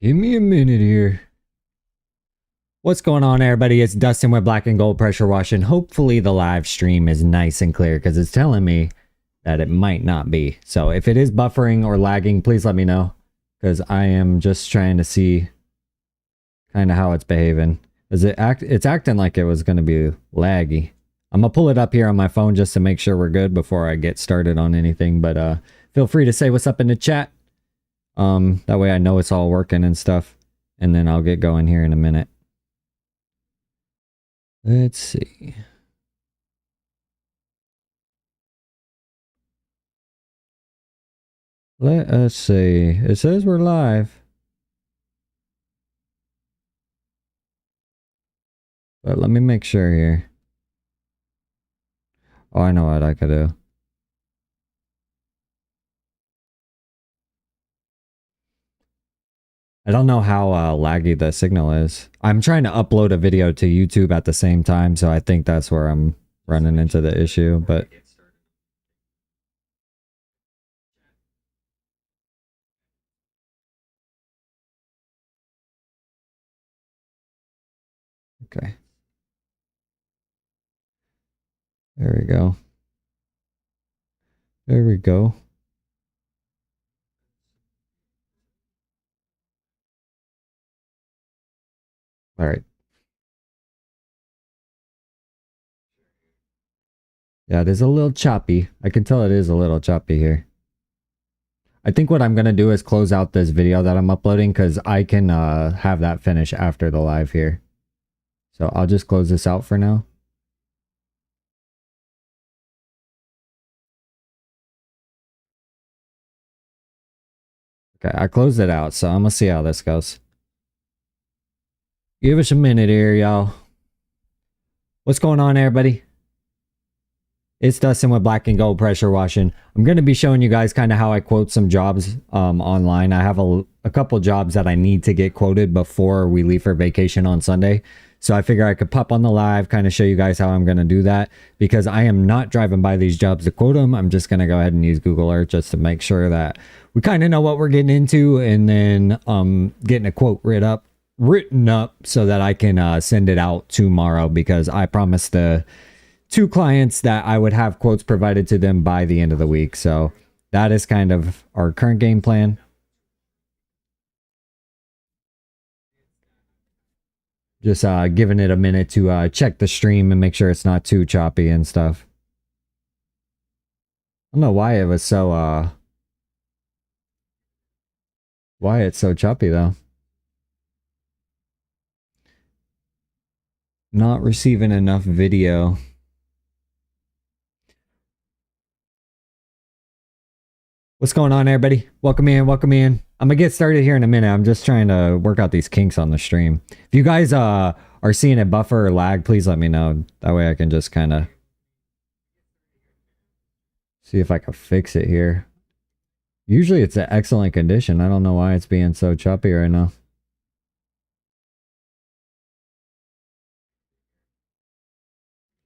Give me a minute here. What's going on, everybody? It's Dustin with Black and Gold Pressure Washing. Hopefully the live stream is nice and clear because it's telling me that it might not be. So if it is buffering or lagging, please let me know because I am just trying to see kind of how it's behaving. It's acting like it was going to be laggy. I'm going to pull it up here on my phone just to make sure we're good before I get started on anything. But feel free to say what's up in the chat. That way I know it's all working and stuff. And then I'll get going here in a minute. Let's see. Let us see. It says we're live. But let me make sure here. Oh, I know what I could do. I don't know how laggy the signal is. I'm trying to upload a video to YouTube at the same time, so I think that's where I'm running into the issue, but... Okay. There we go. There we go. All right. Yeah, it is a little choppy. I can tell it is a little choppy here. I think what I'm going to do is close out this video that I'm uploading because I can have that finish after the live here. So I'll just close this out for now. Okay, I closed it out, so I'm going to see how this goes. Give us a minute here, y'all. What's going on, everybody? It's Dustin with Black and Gold Pressure Washing. I'm going to be showing you guys kind of how I quote some jobs online. I have a couple jobs that I need to get quoted before we leave for vacation on Sunday. So I figure I could pop on the live, kind of show you guys how I'm going to do that. Because I am not driving by these jobs to quote them. I'm just going to go ahead and use Google Earth just to make sure that we kind of know what we're getting into. And then getting a quote written up so that I can send it out tomorrow. Because I promised the 2 clients that I would have quotes provided to them by the end of the week. So that is kind of our current game plan. Just giving it a minute to check the stream and make sure it's not too choppy and stuff. I don't know why it was so why it's so choppy though. Not receiving enough video. What's going on, everybody? Welcome in, welcome in. I'm gonna get started here in a minute. I'm just trying to work out these kinks on the stream. If you guys are seeing it buffer or lag, please let me know. That way I can just kind of see if I can fix it here. Usually it's in excellent condition. I don't know why it's being so choppy right now.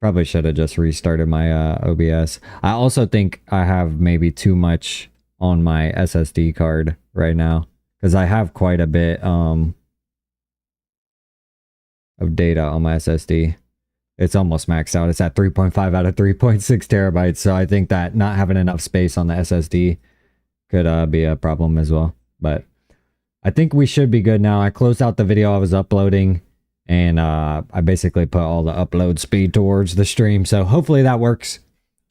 Probably should have just restarted my OBS. I also think I have maybe too much on my SSD card right now because I have quite a bit of data on my SSD. It's almost maxed out. It's at 3.5 out of 3.6 terabytes. So I think that not having enough space on the SSD could be a problem as well. But I think we should be good now. I closed out the video I was uploading and I basically put all the upload speed towards the stream. So hopefully that works.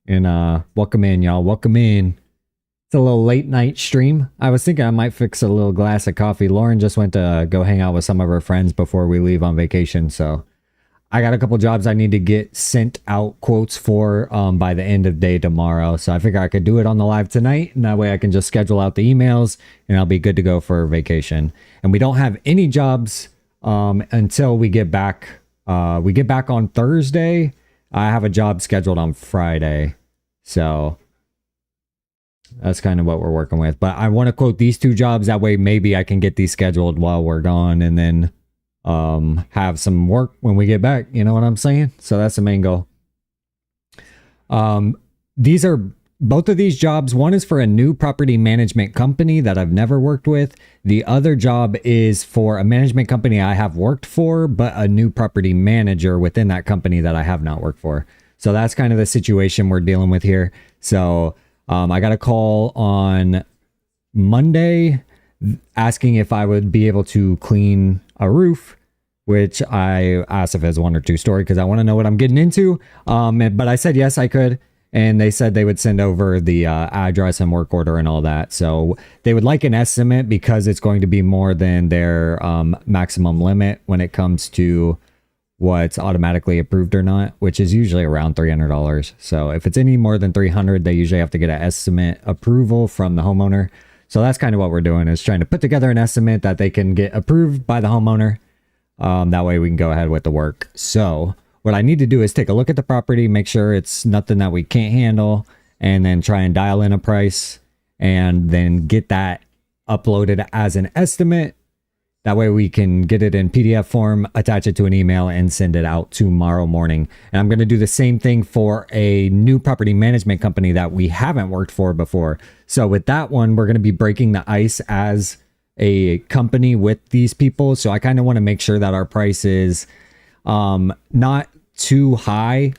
And welcome in, y'all. Welcome in. It's a little late night stream. I was thinking I might fix a little glass of coffee. Lauren just went to go hang out with some of her friends before we leave on vacation. So I got a couple jobs I need to get sent out quotes for by the end of day tomorrow. So I figure I could do it on the live tonight. And that way I can just schedule out the emails and I'll be good to go for vacation. And we don't have any jobs until we get back. We get back on Thursday. I have a job scheduled on Friday. So that's kind of what we're working with. But I want to quote these 2 jobs. That way maybe I can get these scheduled while we're gone and then have some work when we get back. You know what I'm saying? So that's the main goal. These are both of these jobs, one is for a new property management company that I've never worked with. The other job is for a management company I have worked for, but a new property manager within that company that I have not worked for. So that's kind of the situation we're dealing with here. So I got a call on Monday asking if I would be able to clean a roof, which I asked if it's 1 or 2 story because I want to know what I'm getting into. But I said yes, I could. And they said they would send over the address and work order and all that. So they would like an estimate because it's going to be more than their maximum limit when it comes to what's automatically approved or not, which is usually around $300. So if it's any more than $300, they usually have to get an estimate approval from the homeowner. So that's kind of what we're doing, is trying to put together an estimate that they can get approved by the homeowner. That way we can go ahead with the work. So what I need to do is take a look at the property, make sure it's nothing that we can't handle, and then try and dial in a price and then get that uploaded as an estimate. That way we can get it in PDF form, attach it to an email, and send it out tomorrow morning. And I'm going to do the same thing for a new property management company that we haven't worked for before. So with that one, we're going to be breaking the ice as a company with these people. So I kind of want to make sure that our price is not too high.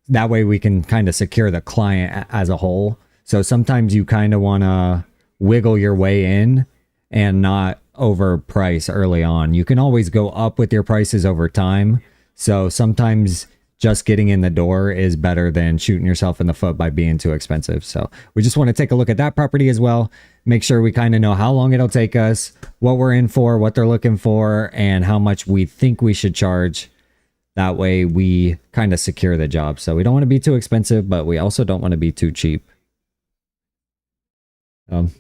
That way we can kind of secure the client as a whole. So sometimes you kind of want to wiggle your way in and not overprice early on. You can always go up with your prices over time. So sometimes just getting in the door is better than shooting yourself in the foot by being too expensive. So we just want to take a look at that property as well. Make sure we kind of know how long it'll take us, what we're in for, what they're looking for, and how much we think we should charge. That way we kind of secure the job. So we don't want to be too expensive, but we also don't want to be too cheap.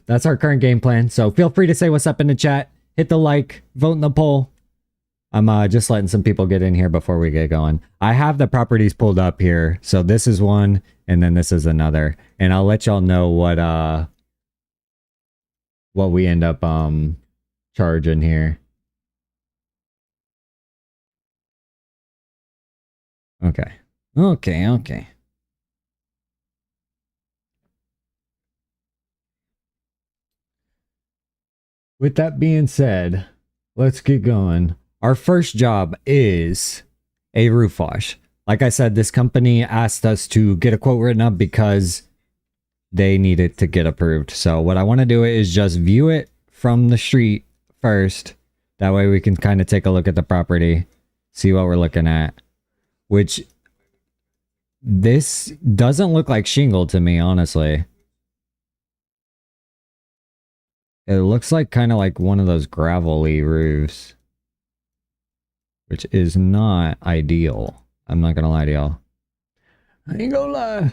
That's our current game plan. So feel free to say what's up in the chat. Hit the like, vote in the poll. I'm just letting some people get in here before we get going. I have the properties pulled up here. So this is one, and then this is another. And I'll let y'all know what we end up charging here. Okay. With that being said, let's get going. Our first job is a roof wash. Like I said, this company asked us to get a quote written up because they need it to get approved. So what I want to do is just view it from the street first. That way we can kind of take a look at the property, see what we're looking at. Which, this doesn't look like shingle to me, honestly. It looks like kind of like one of those gravelly roofs, which is not ideal. I'm not gonna lie to y'all. I ain't gonna lie.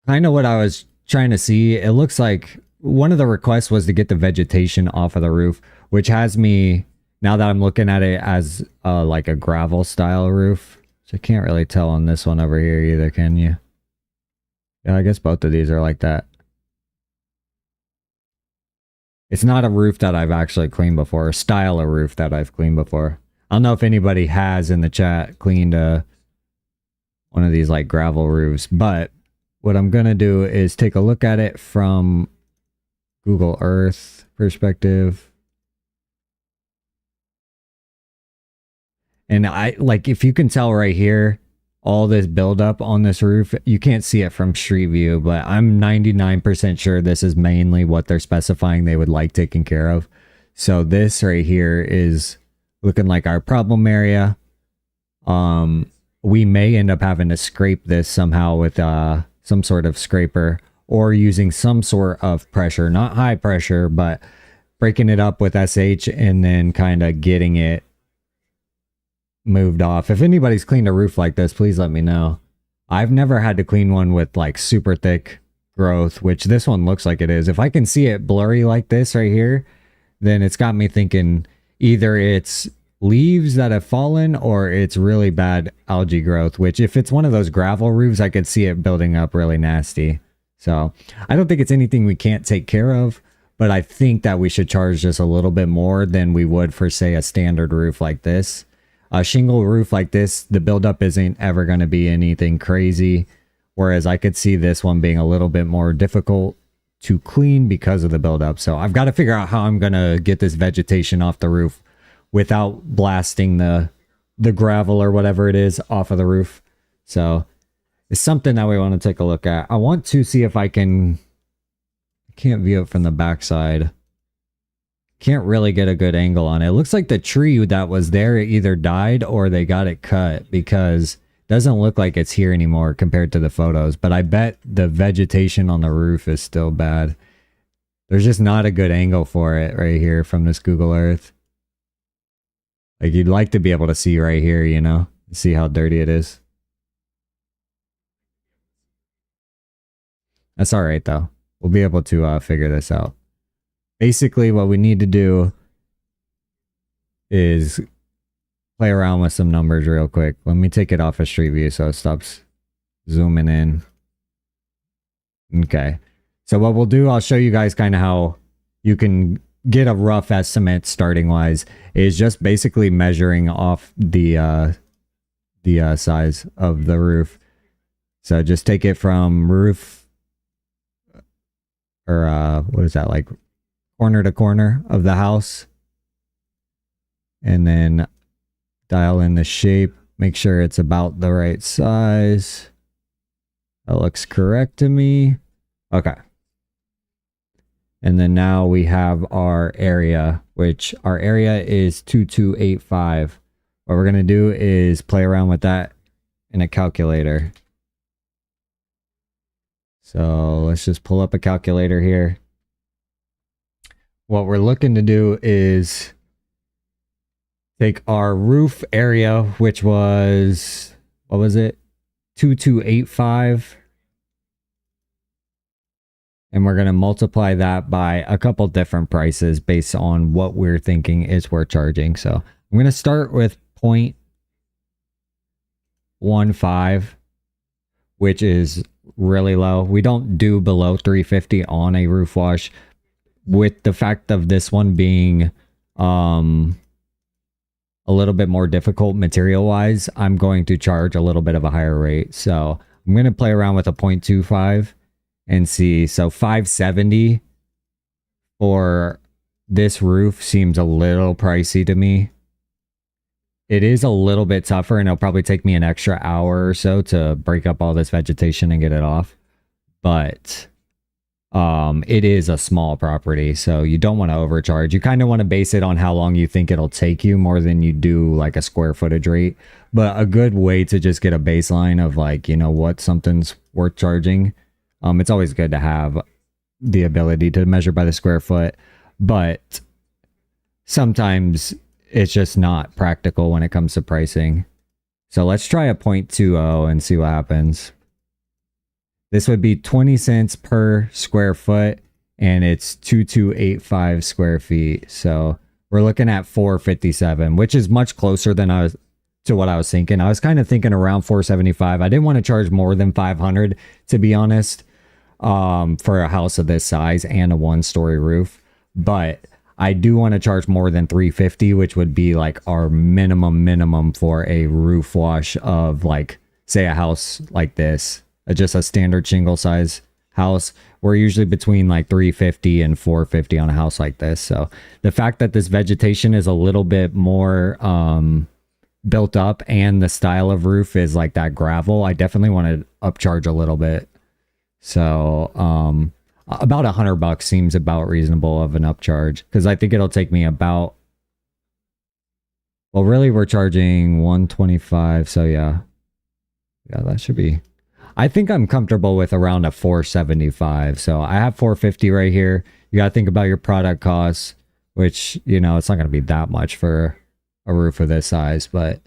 Kind of what I was trying to see. It looks like one of the requests was to get the vegetation off of the roof, which has me, now that I'm looking at it, as like a gravel style roof. So I can't really tell on this one over here either, can you? Yeah, I guess both of these are like that. It's not a roof that I've actually cleaned before, a style of roof that I've cleaned before. I don't know if anybody has in the chat cleaned one of these like gravel roofs, but what I'm going to do is take a look at it from Google Earth perspective. And if you can tell right here, all this buildup on this roof, you can't see it from street view, but I'm 99% sure this is mainly what they're specifying they would like taken care of. So this right here is looking like our problem area. We may end up having to scrape this somehow with some sort of scraper, or using some sort of pressure, not high pressure, but breaking it up with SH and then kind of getting it moved off. If anybody's cleaned a roof like this, please let me know. I've never had to clean one with like super thick growth, which this one looks like it is. If I can see it blurry like this right here, then it's got me thinking either it's leaves that have fallen or it's really bad algae growth, which if it's one of those gravel roofs, I could see it building up really nasty. So I don't think it's anything we can't take care of, but I think that we should charge just a little bit more than we would for, say, a standard roof like this. A shingle roof like this, the buildup isn't ever going to be anything crazy. Whereas I could see this one being a little bit more difficult to clean because of the buildup. So I've got to figure out how I'm going to get this vegetation off the roof without blasting the gravel or whatever it is off of the roof. So it's something that we want to take a look at. I want to see if I can't view it from the backside. Can't really get a good angle on it. It looks like the tree that was there either died or they got it cut, because it doesn't look like it's here anymore compared to the photos. But I bet the vegetation on the roof is still bad. There's just not a good angle for it right here from this Google Earth. Like, you'd like to be able to see right here, you know, see how dirty it is. That's all right though. We'll be able to figure this out. Basically, what we need to do is play around with some numbers real quick. Let me take it off of Street View so it stops zooming in. Okay. So what we'll do, I'll show you guys kind of how you can get a rough estimate starting wise, is just basically measuring off the size of the roof. So just take it from roof, or what is that, like corner to corner of the house, and then dial in the shape, make sure it's about the right size. That looks correct to me. Okay. And then now we have our area, which our area is 2285. What we're going to do is play around with that in a calculator. So let's just pull up a calculator here. What we're looking to do is take our roof area, which was, what was it? 2285. And we're going to multiply that by a couple different prices based on what we're thinking is worth charging. So I'm going to start with 0.15, which is really low. We don't do below 350 on a roof wash. With the fact of this one being a little bit more difficult material wise, I'm going to charge a little bit of a higher rate. So I'm going to play around with a 0.25 and see. So 570 for this roof seems a little pricey to me. It is a little bit tougher, and it'll probably take me an extra hour or so to break up all this vegetation and get it off. But it is a small property, so you don't want to overcharge. You kind of want to base it on how long you think it'll take you more than you do like a square footage rate. But a good way to just get a baseline of, like, you know, what something's worth charging. It's always good to have the ability to measure by the square foot, but sometimes it's just not practical when it comes to pricing. So let's try a 0.20 and see what happens. This would be 20 cents per square foot, and it's 2285 square feet. So we're looking at 457, which is much closer than what I was thinking. I was kind of thinking around 475. I didn't want to charge more than 500, to be honest, for a house of this size and a one-story roof. But I do want to charge more than 350, which would be like our minimum for a roof wash of, like, say a house like this, just a standard shingle size house. We're usually between like 350 and 450 on a house like this. So the fact that this vegetation is a little bit more built up, and the style of roof is like that gravel, I definitely want to upcharge a little bit. So about $100 seems about reasonable of an upcharge, because I think it'll take me about, well, really we're charging 125. So yeah, that should be, I think I'm comfortable with around a 475. So I have 450 right here. You got to think about your product costs, which, you know, it's not going to be that much for a roof of this size, but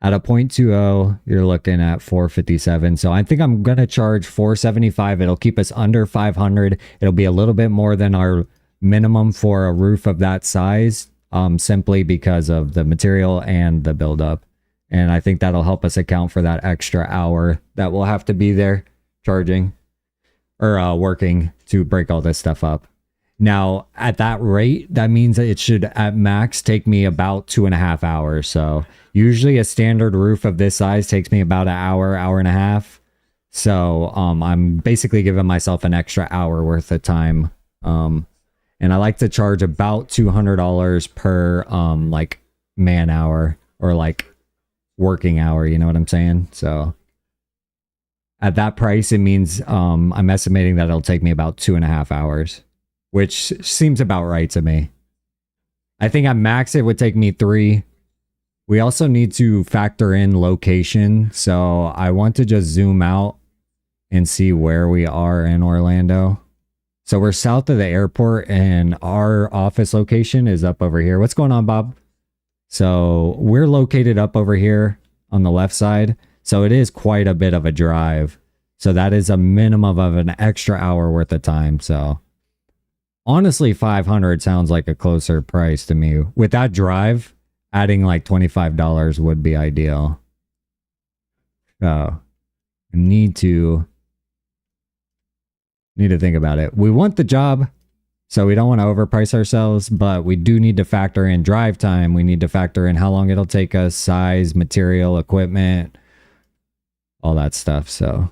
at a 0.20, you're looking at 457. So I think I'm going to charge 475. It'll keep us under 500. It'll be a little bit more than our minimum for a roof of that size, simply because of the material and the buildup. And I think that'll help us account for that extra hour that we'll have to be there charging or working to break all this stuff up. Now, at that rate, that means that it should at max take me about 2.5 hours. So usually a standard roof of this size takes me about an hour, hour and a half. So I'm basically giving myself an extra hour worth of time. And I like to charge about $200 per like man hour or like working hour, you know what I'm saying? So at that price, it means I'm estimating that it'll take me about 2.5 hours, which seems about right to me. I think at max it would take me 3. We also need to factor in location. So I want to just zoom out and see where we are in Orlando. So we're south of the airport and our office location is up over here. What's going on, Bob? So we're located up over here on the left side. So it is quite a bit of a drive. So that is a minimum of an extra hour worth of time. So honestly, 500 sounds like a closer price to me. With that drive, adding like $25 would be ideal. So need to think about it. We want the job, so we don't want to overprice ourselves, but we do need to factor in drive time. We need to factor in how long it'll take us, size, material, equipment, all that stuff. So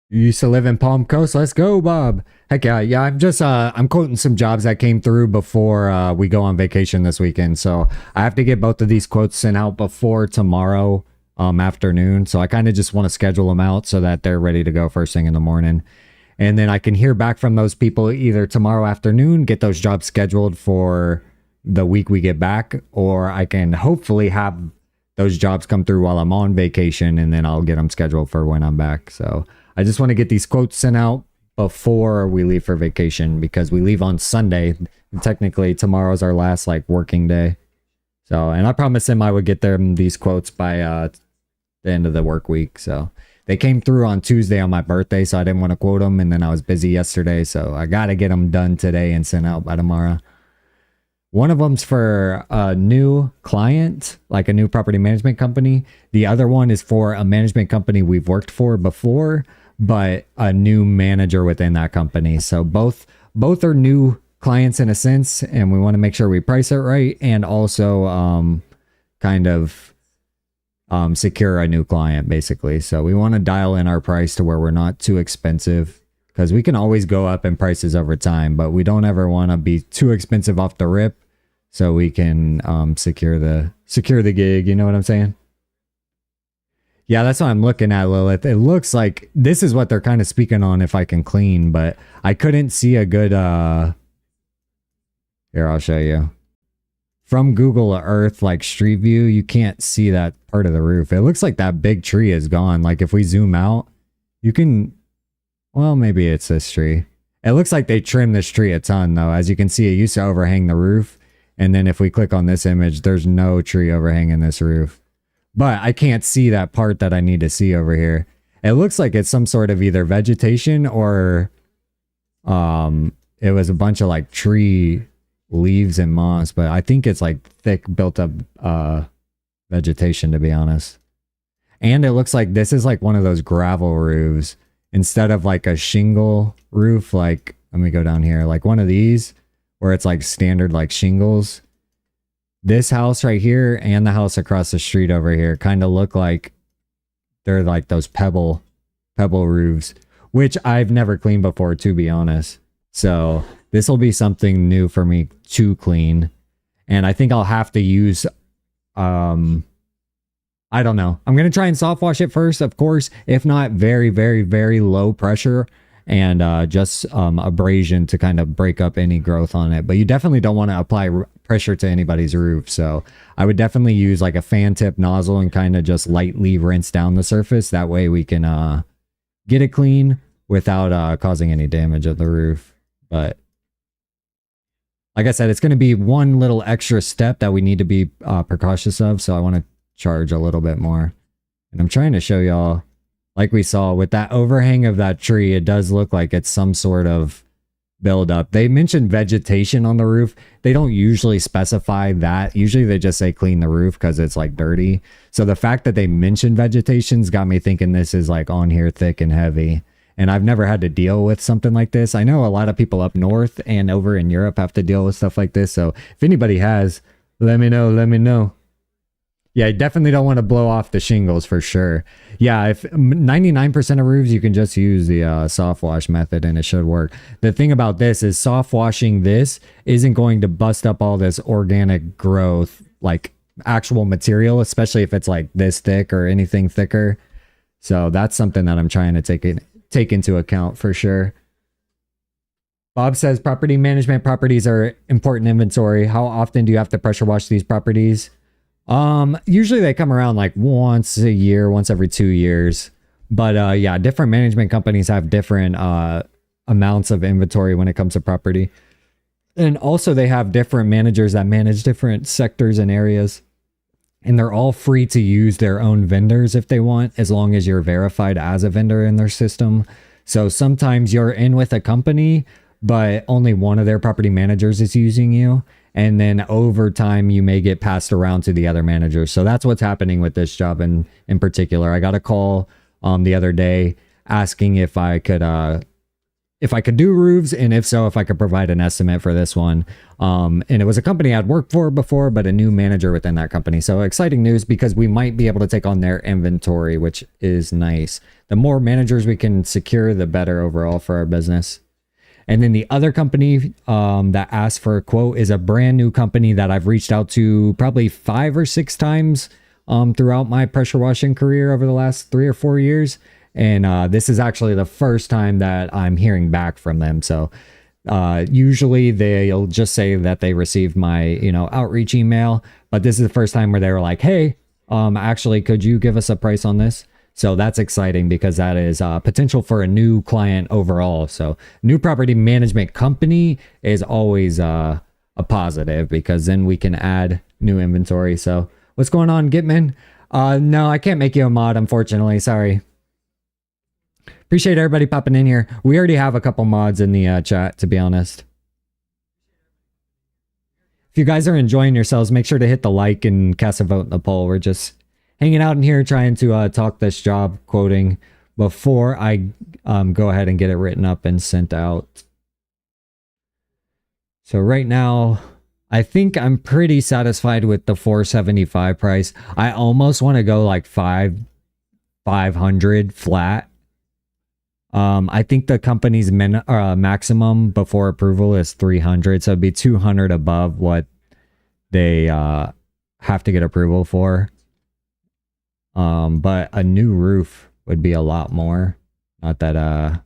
you used to live in Palm Coast. Let's go, Bob. Heck yeah. Yeah, I'm just I'm quoting some jobs that came through before we go on vacation this weekend. So I have to get both of these quotes sent out before tomorrow afternoon. So I kind of just want to schedule them out so that they're ready to go first thing in the morning. And then I can hear back from those people either tomorrow afternoon, get those jobs scheduled for the week we get back, or I can hopefully have those jobs come through while I'm on vacation and then I'll get them scheduled for when I'm back. So I just want to get these quotes sent out before we leave for vacation because we leave on Sunday. And technically, tomorrow's our last like working day. So, and I promised him I would get them these quotes by the end of the work week. So they came through on Tuesday on my birthday, so I didn't want to quote them. And then I was busy yesterday, so I got to get them done today and sent out by tomorrow. One of them's for a new client, like a new property management company. The other one is for a management company we've worked for before, but a new manager within that company. So both are new clients in a sense, and we want to make sure we price it right and also kind of secure a new client basically. So we want to dial in our price to where we're not too expensive, because we can always go up in prices over time, but we don't ever want to be too expensive off the rip, so we can secure the gig. You know what I'm saying? Yeah, that's what I'm looking at, Lilith. It looks like this is what they're kind of speaking on, if I can clean, but I couldn't see a good here, I'll show you. From Google Earth, like Street View, you can't see that part of the roof. It looks like that big tree is gone. Like if we zoom out, you can, well, maybe it's this tree. It looks like they trimmed this tree a ton though. As you can see, it used to overhang the roof. And then if we click on this image, there's no tree overhanging this roof. But I can't see that part that I need to see over here. It looks like it's some sort of either vegetation or it was a bunch of like tree leaves and moss, but I think it's like thick built up vegetation, to be honest. And it looks like this is like one of those gravel roofs instead of like a shingle roof. Like, let me go down here, like one of these where it's like standard like shingles. This house right here and the house across the street over here kind of look like they're like those pebble roofs, which I've never cleaned before, to be honest. So this will be something new for me to clean. And I think I'll have to use, I don't know. I'm going to try and soft wash it first, of course. If not, very, very, very low pressure and just abrasion to kind of break up any growth on it. But you definitely don't want to apply pressure to anybody's roof. So I would definitely use like a fan tip nozzle and kind of just lightly rinse down the surface. That way we can get it clean without causing any damage of the roof. But like I said, it's going to be one little extra step that we need to be precautious of. So I want to charge a little bit more. And I'm trying to show y'all, like we saw with that overhang of that tree, it does look like it's some sort of build up. They mentioned vegetation on the roof. They don't usually specify that. Usually they just say clean the roof because it's like dirty. So the fact that they mentioned vegetation's got me thinking this is like on here thick and heavy. And I've never had to deal with something like this. I know a lot of people up north and over in Europe have to deal with stuff like this. So if anybody has, let me know. Let me know. Yeah, I definitely don't want to blow off the shingles for sure. Yeah, if 99% of roofs, you can just use the soft wash method and it should work. The thing about this is soft washing this isn't going to bust up all this organic growth, like actual material, especially if it's like this thick or anything thicker. So that's something that I'm trying to take into account for sure. Bob says property management properties are important inventory. How often do you have to pressure wash these properties? Usually they come around like once a year, once every 2 years. But yeah, different management companies have different amounts of inventory when it comes to property. And also they have different managers that manage different sectors and areas. And they're all free to use their own vendors if they want, as long as you're verified as a vendor in their system. So sometimes you're in with a company, but only one of their property managers is using you. And then over time, you may get passed around to the other managers. So that's what's happening with this job in particular. I got a call the other day asking if I could do roofs, and if so, if I could provide an estimate for this one. And it was a company I'd worked for before, but a new manager within that company. So exciting news, because we might be able to take on their inventory, which is nice. The more managers we can secure, the better overall for our business. And then the other company that asked for a quote is a brand new company that I've reached out to probably 5 or 6 times throughout my pressure washing career over the last 3 or 4 years. And this is actually the first time that I'm hearing back from them. So usually they'll just say that they received my, outreach email. But this is the first time where they were like, hey, actually, could you give us a price on this? So that's exciting, because that is potential for a new client overall. So new property management company is always a positive, because then we can add new inventory. So what's going on, Gitman? No, I can't make you a mod, unfortunately. Sorry. Appreciate everybody popping in here. We already have a couple mods in the chat, to be honest. If you guys are enjoying yourselves, make sure to hit the like and cast a vote in the poll. We're just hanging out in here trying to talk this job quoting before I go ahead and get it written up and sent out. So right now, I think I'm pretty satisfied with the $475 price. I almost want to go like $500 flat. I think the company's maximum before approval is $300, so it'd be $200 above what they have to get approval for. But a new roof would be a lot more. Not that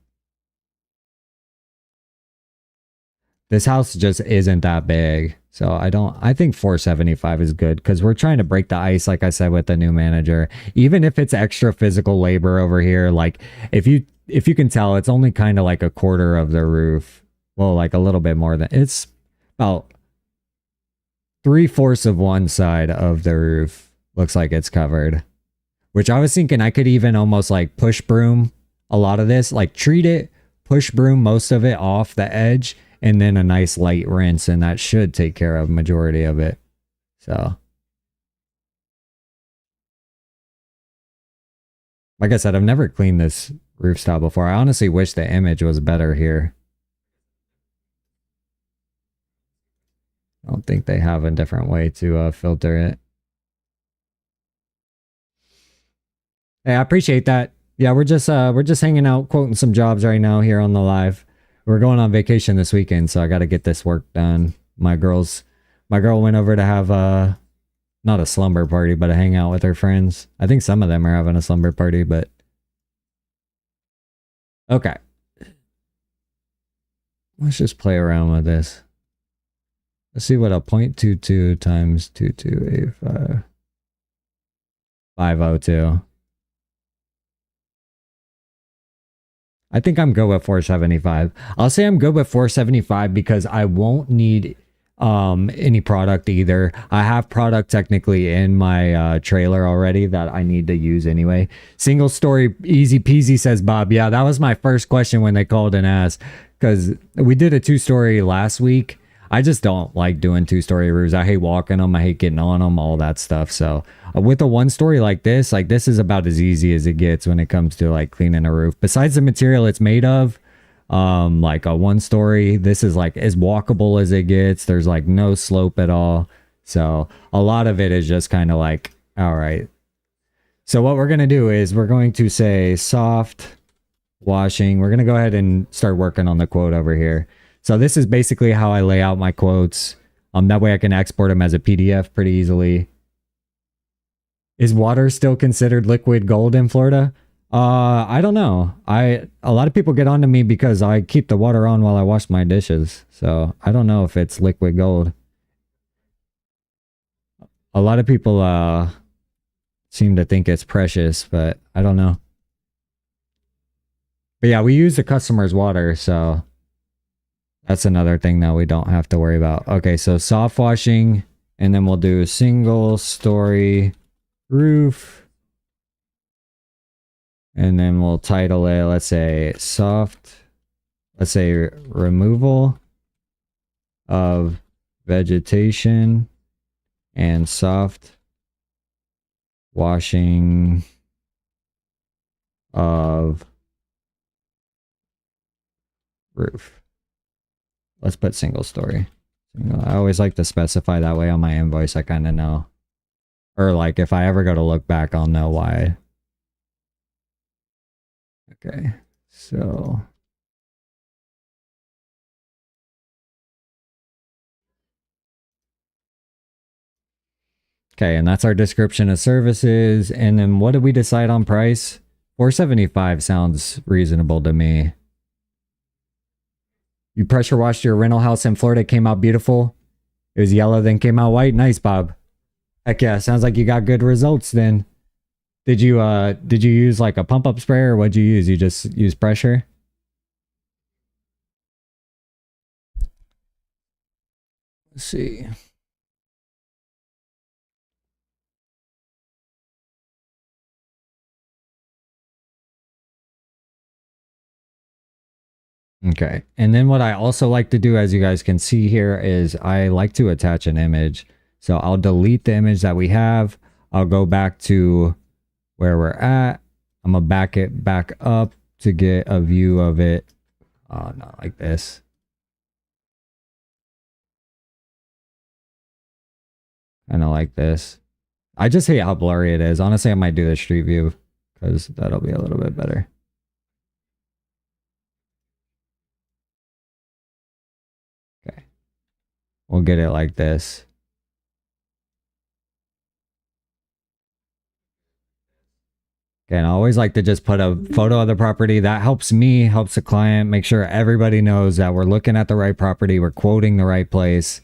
this house just isn't that big. So I think 475 is good, because we're trying to break the ice, like I said, with the new manager. Even if it's extra physical labor over here, like if you can tell, it's only kind of like a quarter of the roof. Well, like a little bit more than, it's about 3/4 of one side of the roof looks like it's covered. Which I was thinking I could even almost like push broom a lot of this, like treat it, push broom most of it off the edge, and then a nice light rinse, and that should take care of majority of it. So, like I said, I've never cleaned this roof style before. I honestly wish the image was better here. I don't think they have a different way to filter it. Hey, I appreciate that. Yeah, we're just hanging out, quoting some jobs right now here on the live. We're going on vacation this weekend, so I got to get this work done. My girl went over to have not a slumber party, but a hangout with her friends. I think some of them are having a slumber party, but okay. Let's just play around with this. Let's see what a 0.22 times 2285 502. I think I'm good with 475. I'll say I'm good with 475 because I won't need any product either. I have product technically in my trailer already that I need to use anyway. Single story, easy peasy, says Bob. Yeah, that was my first question when they called and asked. because we did a 2-story last week. I just don't like doing 2-story roofs. I hate walking them. I hate getting on them, all that stuff. So with a 1-story like this is about as easy as it gets when it comes to like cleaning a roof. Besides the material it's made of, like a 1-story, this is like as walkable as it gets. There's like no slope at all. So a lot of it is just kind of like, all right. So what we're going to do is we're going to say soft washing. We're going to go ahead and start working on the quote over here. So this is basically how I lay out my quotes. That way I can export them as a PDF pretty easily. Is water still considered liquid gold in Florida? I don't know. A lot of people get onto me because I keep the water on while I wash my dishes. So I don't know if it's liquid gold. A lot of people seem to think it's precious, but I don't know. But yeah, we use the customer's water, so that's another thing that we don't have to worry about. Okay, so soft washing, and then we'll do single story roof. And then we'll title it, let's say removal of vegetation and soft washing of roof. Let's put single story. I always like to specify that way on my invoice. I kind of know. Or like if I ever go to look back, I'll know why. Okay, so okay, and that's our description of services. And then what did we decide on price? $475 sounds reasonable to me. You pressure washed your rental house in Florida, it came out beautiful. It was yellow, then came out white. Nice, Bob. Heck yeah, sounds like you got good results then. Did you use like a pump up sprayer, or what'd you use? You just use pressure? Let's see. Okay. And then what I also like to do, as you guys can see here, is I like to attach an image. So I'll delete the image that we have. I'll go back to where we're at. I'm going to back it back up to get a view of it. Not like this. Kind of like this. I just hate how blurry it is. Honestly, I might do the street view because that'll be a little bit better. Okay. We'll get it like this. Okay, and I always like to just put a photo of the property. That helps me, helps the client, make sure everybody knows that we're looking at the right property, we're quoting the right place.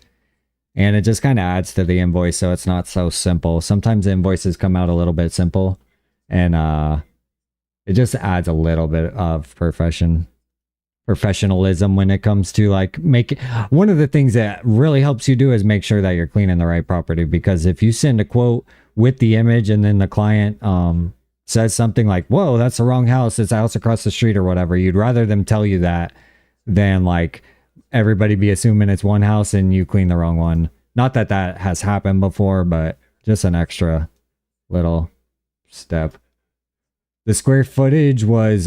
And it just kind of adds to the invoice, so it's not so simple. Sometimes the invoices come out a little bit simple, and it just adds a little bit of professionalism when it comes to like making. One of the things that really helps you do is make sure that you're cleaning the right property, because if you send a quote with the image and then the client says something like, whoa, that's the wrong house, it's a house across the street or whatever, you'd rather them tell you that than like everybody be assuming it's one house and you clean the wrong one. Not that that has happened before, but just an extra little step. The square footage was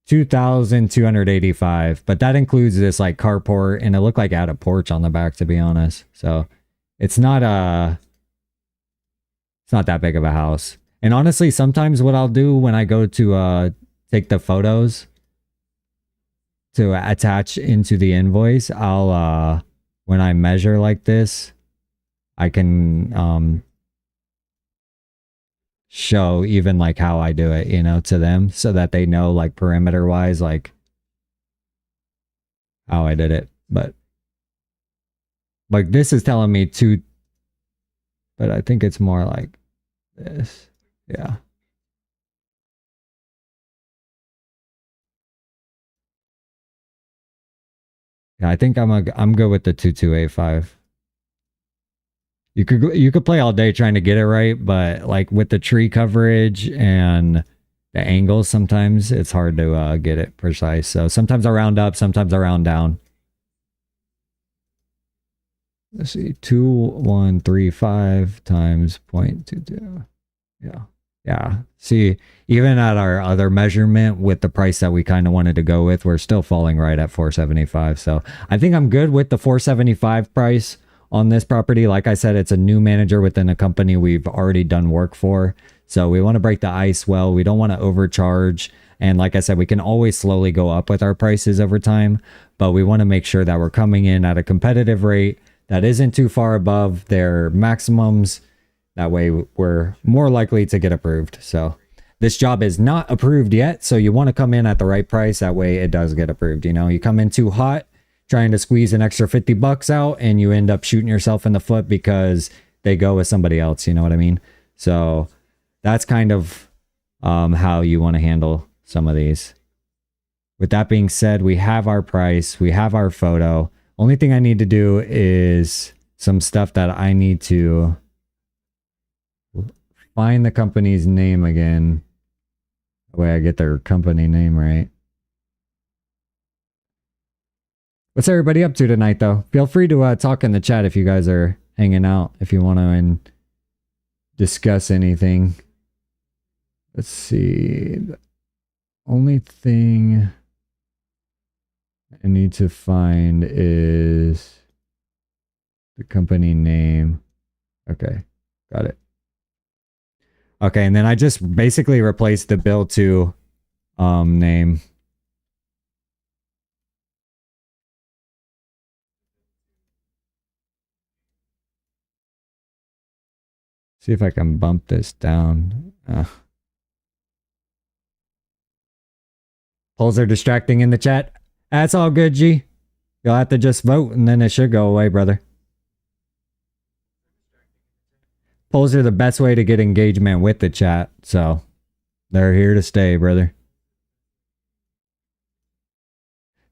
2,285, but that includes this like carport, and it looked like it had a porch on the back, to be honest. So it's not that big of a house. And honestly, sometimes what I'll do when I go to take the photos to attach into the invoice, I'll when I measure like this, I can show even like how I do it, you know, to them, so that they know like perimeter wise like how I did it. But like this is telling me two, but I think it's more like this. Yeah. Yeah, I think I'm good with the 2285. You could play all day trying to get it right, but like with the tree coverage and the angles, sometimes it's hard to get it precise. So sometimes I round up, sometimes I round down. Let's see, 2135 times 0.22. Yeah. Yeah. See, even at our other measurement with the price that we kind of wanted to go with, we're still falling right at 475. So I think I'm good with the 475 price on this property. Like I said, it's a new manager within a company we've already done work for. So we want to break the ice well. We don't want to overcharge. And like I said, we can always slowly go up with our prices over time, but we want to make sure that we're coming in at a competitive rate that isn't too far above their maximums. That way we're more likely to get approved. So this job is not approved yet. So you want to come in at the right price. That way it does get approved. You know, you come in too hot trying to squeeze an extra 50 bucks out and you end up shooting yourself in the foot because they go with somebody else. You know what I mean? So that's kind of how you want to handle some of these. With that being said, we have our price, we have our photo. Only thing I need to do is some stuff that I need to find the company's name again. That way I get their company name right. What's everybody up to tonight, though? Feel free to talk in the chat if you guys are hanging out, if you want to discuss anything. Let's see. The only thing I need to find is the company name. Okay, got it. Okay, and then I just basically replaced the bill to name. See if I can bump this down. Polls are distracting in the chat. That's all good, G. You'll have to just vote and then it should go away, brother. Polls are the best way to get engagement with the chat, so they're here to stay, brother.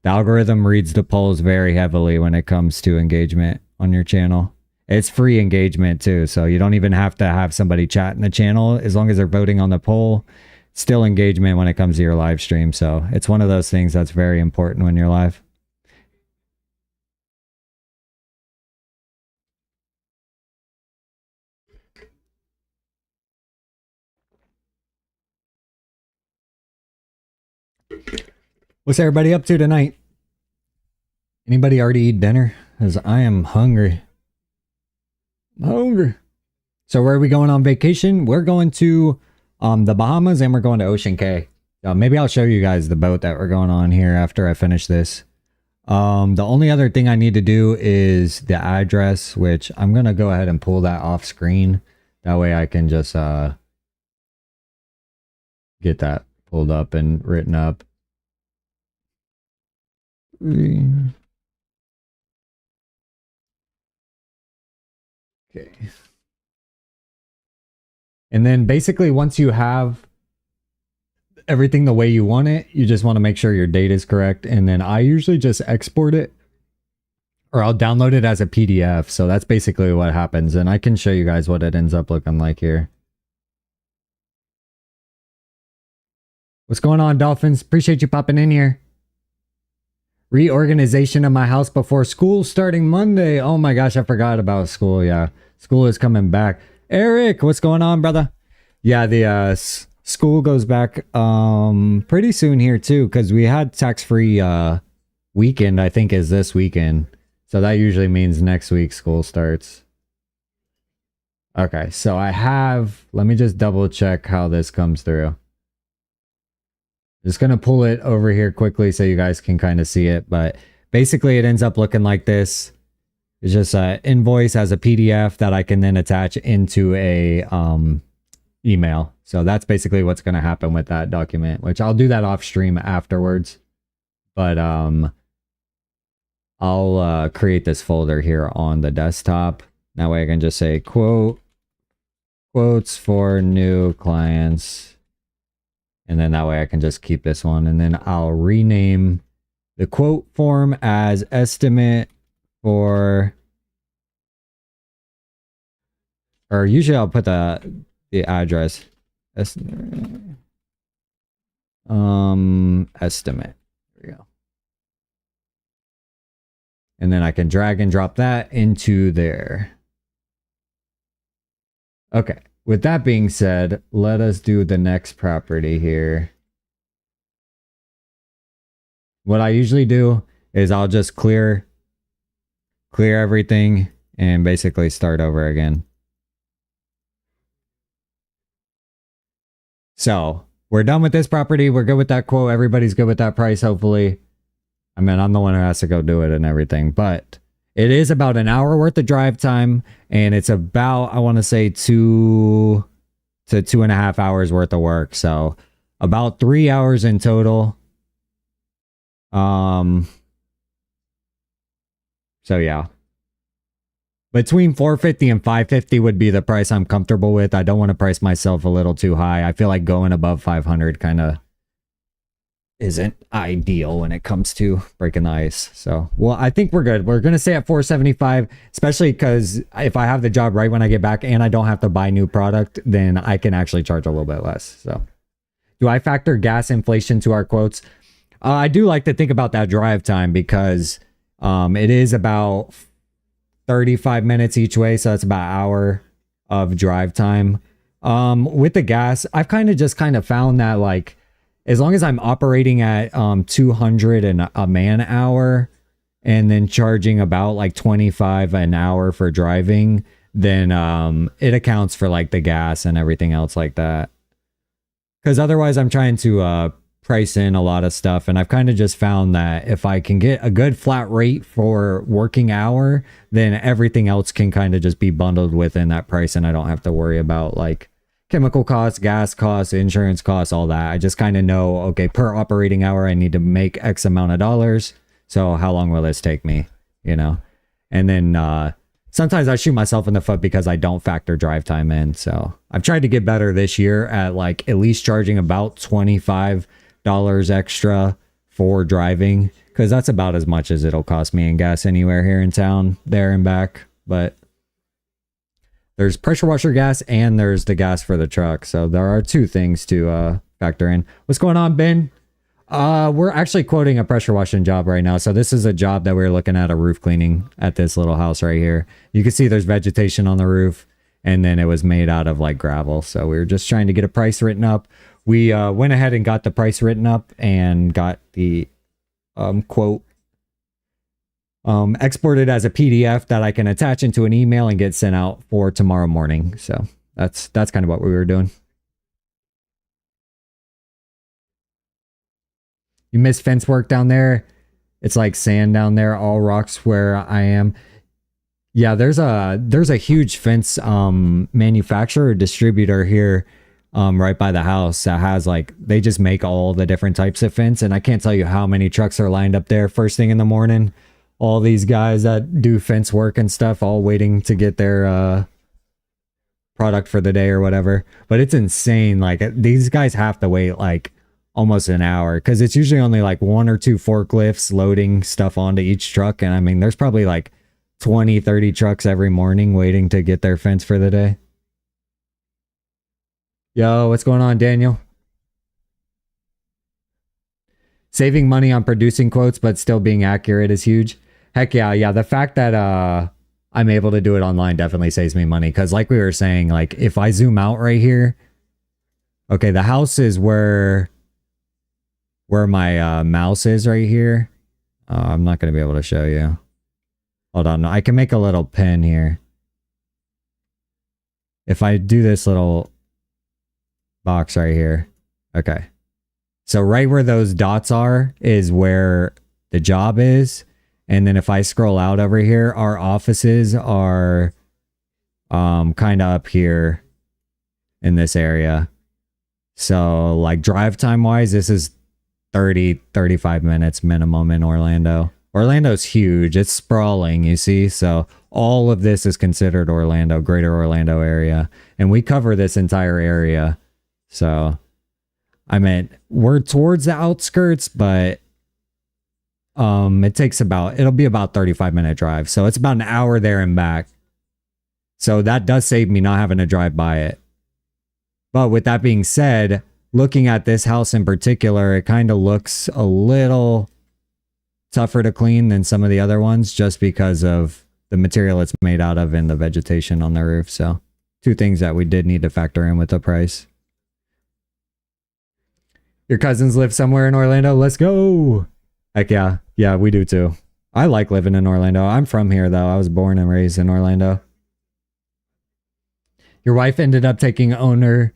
The algorithm reads the polls very heavily when it comes to engagement on your channel. It's free engagement too, so you don't even have to have somebody chat in the channel. As long as they're voting on the poll, still engagement when it comes to your live stream. So it's one of those things that's very important when you're live. What's everybody up to tonight? Anybody already eat dinner? Because I am hungry. I'm hungry. So where are we going on vacation? We're going to the Bahamas and we're going to Ocean Cay. Maybe I'll show you guys the boat that we're going on here after I finish this. The only other thing I need to do is the address, which I'm going to go ahead and pull that off screen. That way I can just get that pulled up and written up. Okay. And then basically once you have everything the way you want it, you just want to make sure your date is correct. And then I usually just export it or I'll download it as a PDF. So that's basically what happens. And I can show you guys what it ends up looking like here. What's going on, Dolphins? Appreciate you popping in here. Reorganization of my house before school starting Monday. Oh my gosh, I forgot about school. Yeah, school is coming back. Eric, what's going on, brother? Yeah, the school goes back pretty soon here too, because we had tax-free weekend, I think is this weekend. So that usually means next week school starts. Okay, so I have, let me just double check how this comes through. Just going to pull it over here quickly so you guys can kind of see it. But basically it ends up looking like this. It's just an invoice as a PDF that I can then attach into a email. So that's basically what's going to happen with that document, which I'll do that off stream afterwards. But I'll create this folder here on the desktop. That way I can just say quotes for new clients. And then that way I can just keep this one. And then I'll rename the quote form as estimate for, or usually I'll put the address. Estimate. There we go. And then I can drag and drop that into there. Okay. With that being said, let us do the next property here. What I usually do is I'll just clear everything and basically start over again. So we're done with this property. We're good with that quote. Everybody's good with that price, hopefully. I mean, I'm the one who has to go do it and everything, but it is about an hour worth of drive time, and it's about, I want to say 2 to 2.5 hours worth of work. So about 3 hours in total. So yeah. Between 450 and 550 would be the price I'm comfortable with. I don't want to price myself a little too high. I feel like going above 500 kind of isn't ideal when it comes to breaking the ice. So, well, I think we're good. We're going to stay at 475, especially because if I have the job right when I get back and I don't have to buy new product, then I can actually charge a little bit less. So, do I factor gas inflation to our quotes? I do like to think about that drive time because it is about 35 minutes each way. So, it's about an hour of drive time. With the gas, I've kind of found that like, as long as I'm operating at 200 and a man hour and then charging about like 25 an hour for driving, then it accounts for like the gas and everything else like that. Because otherwise I'm trying to price in a lot of stuff, and I've kind of just found that if I can get a good flat rate for working hour, then everything else can kind of just be bundled within that price, and I don't have to worry about like chemical costs, gas costs, insurance costs, all that. I just kind of know, okay, per operating hour, I need to make X amount of dollars. So how long will this take me? You know? And then sometimes I shoot myself in the foot because I don't factor drive time in. So I've tried to get better this year at like at least charging about $25 extra for driving, because that's about as much as it'll cost me in gas anywhere here in town, there and back. But there's pressure washer gas and there's the gas for the truck. So there are two things to factor in. What's going on, Ben? We're actually quoting a pressure washing job right now. So this is a job that we're looking at, a roof cleaning at this little house right here. You can see there's vegetation on the roof, and then it was made out of like gravel. So we were just trying to get a price written up. We went ahead and got the price written up and got the quote exported as a PDF that I can attach into an email and get sent out for tomorrow morning. So that's kind of what we were doing. You missed fence work down there. It's like sand down there, all rocks where I am. Yeah, there's a huge fence manufacturer, distributor here right by the house that has like, they just make all the different types of fence, and I can't tell you how many trucks are lined up there first thing in the morning. All these guys that do fence work and stuff, all waiting to get their product for the day or whatever. But it's insane. Like, these guys have to wait like almost an hour because it's usually only like 1 or 2 forklifts loading stuff onto each truck. And I mean, there's probably like 20, 30 trucks every morning waiting to get their fence for the day. Yo, what's going on, Daniel? Saving money on producing quotes but still being accurate is huge. Heck yeah. The fact that I'm able to do it online definitely saves me money, because like we were saying, like if I zoom out right here, okay, the house is where my mouse is right here. I'm not going to be able to show you. Hold on, I can make a little pin here. If I do this little box right here, okay. So right where those dots are is where the job is. And then if I scroll out over here, our offices are kind of up here in this area. So like drive time wise, this is 35 minutes minimum in Orlando. Orlando's huge. It's sprawling, you see? So all of this is considered Orlando, greater Orlando area. And we cover this entire area. So I mean, we're towards the outskirts, but it'll be about 35-minute drive. So it's about an hour there and back. So that does save me not having to drive by it. But with that being said, looking at this house in particular, it kind of looks a little tougher to clean than some of the other ones just because of the material it's made out of and the vegetation on the roof. So two things that we did need to factor in with the price. Your cousins live somewhere in Orlando? Let's go. Heck yeah. Yeah, we do too. I like living in Orlando. I'm from here though. I was born and raised in Orlando. Your wife ended up talking to the owner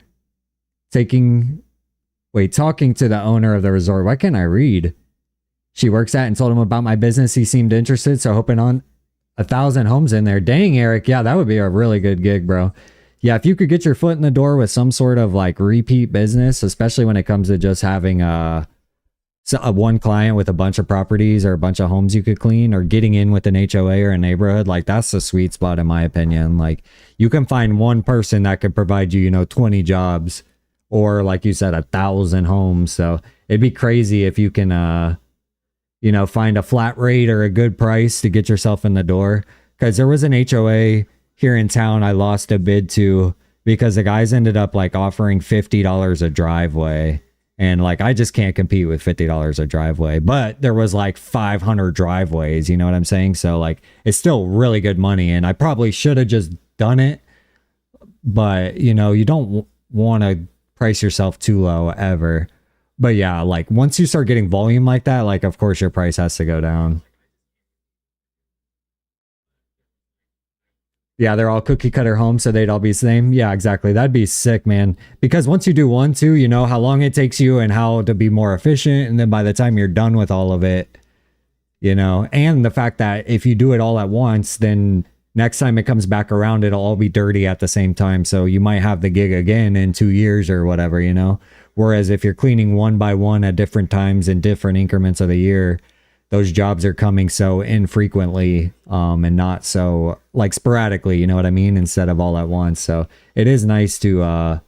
of the resort. Why can't I read? She works at and told him about my business. He seemed interested, so hoping on 1,000 homes in there. Dang, Eric. Yeah, that would be a really good gig, bro. Yeah, if you could get your foot in the door with some sort of like repeat business, especially when it comes to just having a one client with a bunch of properties or a bunch of homes you could clean, or getting in with an HOA or a neighborhood, like that's the sweet spot in my opinion. Like you can find one person that could provide you, 20 jobs, or like you said, 1,000 homes. So it'd be crazy if you can, find a flat rate or a good price to get yourself in the door. Because there was an HOA here in town I lost a bid to because the guys ended up like offering $50 a driveway. And like, I just can't compete with $50 a driveway, but there was like 500 driveways, you know what I'm saying? So like, it's still really good money, and I probably should have just done it, but you don't want to price yourself too low ever. But yeah, like once you start getting volume like that, like of course your price has to go down. Yeah, they're all cookie cutter homes, so they'd all be the same. Yeah, exactly. That'd be sick, man. Because once you do one, too, you know how long it takes you and how to be more efficient. And then by the time you're done with all of it, and the fact that if you do it all at once, then next time it comes back around, it'll all be dirty at the same time. So you might have the gig again in 2 years or whatever, Whereas if you're cleaning one by one at different times in different increments of the year, those jobs are coming so infrequently and not so like sporadically, you know what I mean? Instead of all at once. So it is nice to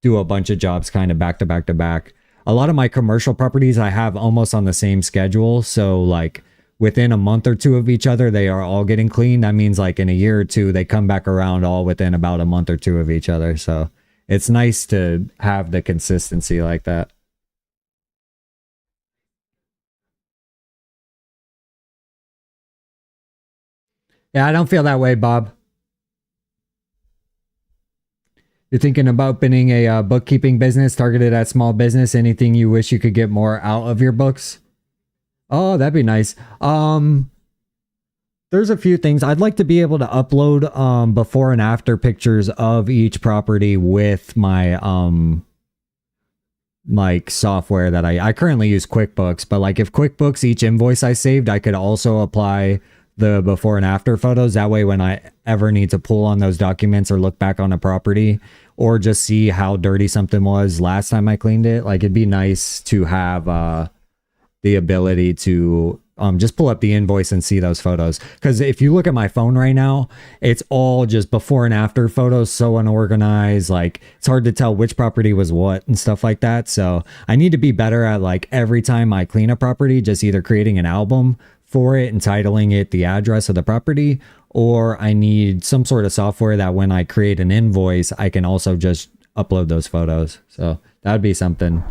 do a bunch of jobs kind of back to back to back. A lot of my commercial properties I have almost on the same schedule. So like within a month or two of each other, they are all getting cleaned. That means like in a year or two, they come back around all within about a month or two of each other. So it's nice to have the consistency like that. Yeah, I don't feel that way, Bob. You're thinking about opening a bookkeeping business targeted at small business. Anything you wish you could get more out of your books? Oh, that'd be nice. There's a few things. I'd like to be able to upload before and after pictures of each property with my like software that I currently use QuickBooks, but like if QuickBooks, each invoice I saved, I could also apply the before and after photos. That way, when I ever need to pull on those documents or look back on a property or just see how dirty something was last time I cleaned it, like it'd be nice to have the ability to just pull up the invoice and see those photos. Because if you look at my phone right now, it's all just before and after photos, so unorganized. Like it's hard to tell which property was what and stuff like that. So I need to be better at like every time I clean a property, just either creating an album for it, entitling it the address of the property, or I need some sort of software that when I create an invoice, I can also just upload those photos. So that'd be something.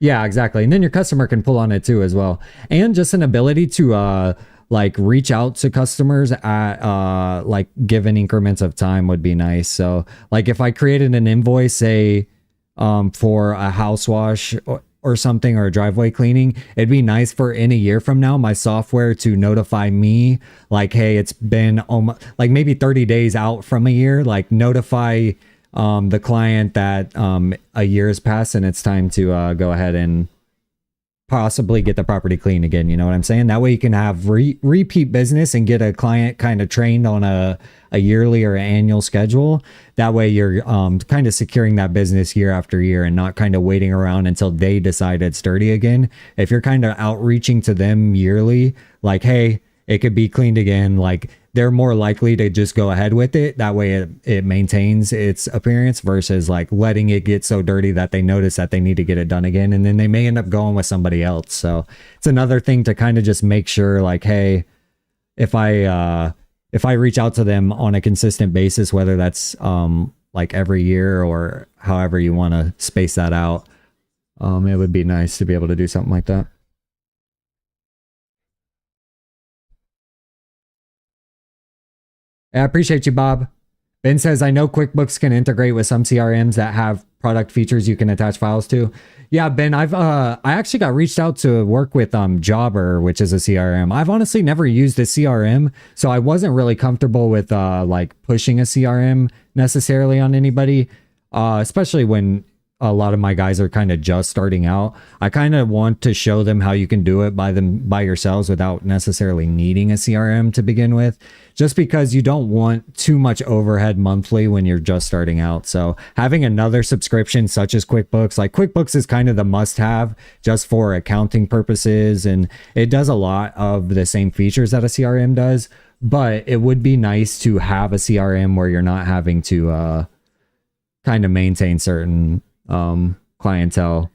Yeah, exactly. And then your customer can pull on it too as well. And just an ability to like reach out to customers at like given increments of time would be nice. So like if I created an invoice, say for a house wash or something, or a driveway cleaning, it'd be nice for in a year from now my software to notify me like, hey, it's been almost like maybe 30 days out from a year, like notify the client that a year has passed and it's time to go ahead and possibly get the property clean again. You know what I'm saying? That way you can have repeat business and get a client kind of trained on a yearly or annual schedule. That way you're kind of securing that business year after year and not kind of waiting around until they decide it's dirty again. If you're kind of outreaching to them yearly, like, hey, it could be cleaned again, like they're more likely to just go ahead with it. That way it maintains its appearance versus like letting it get so dirty that they notice that they need to get it done again. And then they may end up going with somebody else. So it's another thing to kind of just make sure like, hey, if if I reach out to them on a consistent basis, whether that's like every year or however you want to space that out, it would be nice to be able to do something like that. I appreciate you, Bob. Ben says, I know QuickBooks can integrate with some CRMs that have product features you can attach files to. Yeah, Ben, I actually got reached out to work with Jobber, which is a CRM. I've honestly never used a CRM, so I wasn't really comfortable with like pushing a CRM necessarily on anybody, especially when a lot of my guys are kind of just starting out. I kind of want to show them how you can do it by yourselves without necessarily needing a CRM to begin with, just because you don't want too much overhead monthly when you're just starting out. So having another subscription such as QuickBooks, like QuickBooks is kind of the must have just for accounting purposes, and it does a lot of the same features that a CRM does, but it would be nice to have a CRM where you're not having to kind of maintain certain clientele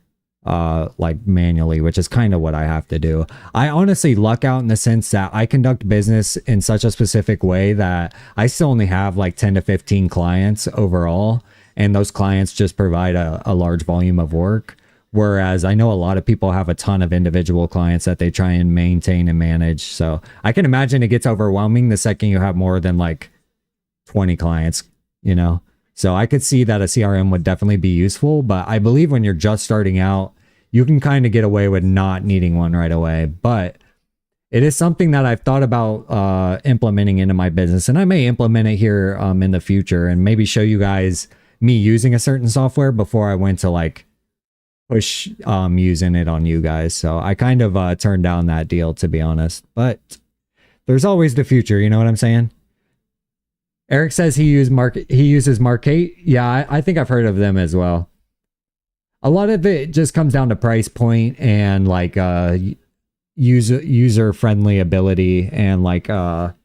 like manually, which is kind of what I have to do. I honestly luck out in the sense that I conduct business in such a specific way that I still only have like 10 to 15 clients overall, and those clients just provide a large volume of work. Whereas I know a lot of people have a ton of individual clients that they try and maintain and manage. So I can imagine it gets overwhelming the second you have more than like 20 clients, you know? So I could see that a CRM would definitely be useful, but I believe when you're just starting out, you can kind of get away with not needing one right away. But it is something that I've thought about implementing into my business, and I may implement it here in the future and maybe show you guys me using a certain software before I went to like push using it on you guys. So I kind of turned down that deal, to be honest, but there's always the future. You know what I'm saying? Eric says he uses Markate. Yeah, I think I've heard of them as well. A lot of it just comes down to price point and like user friendly ability and like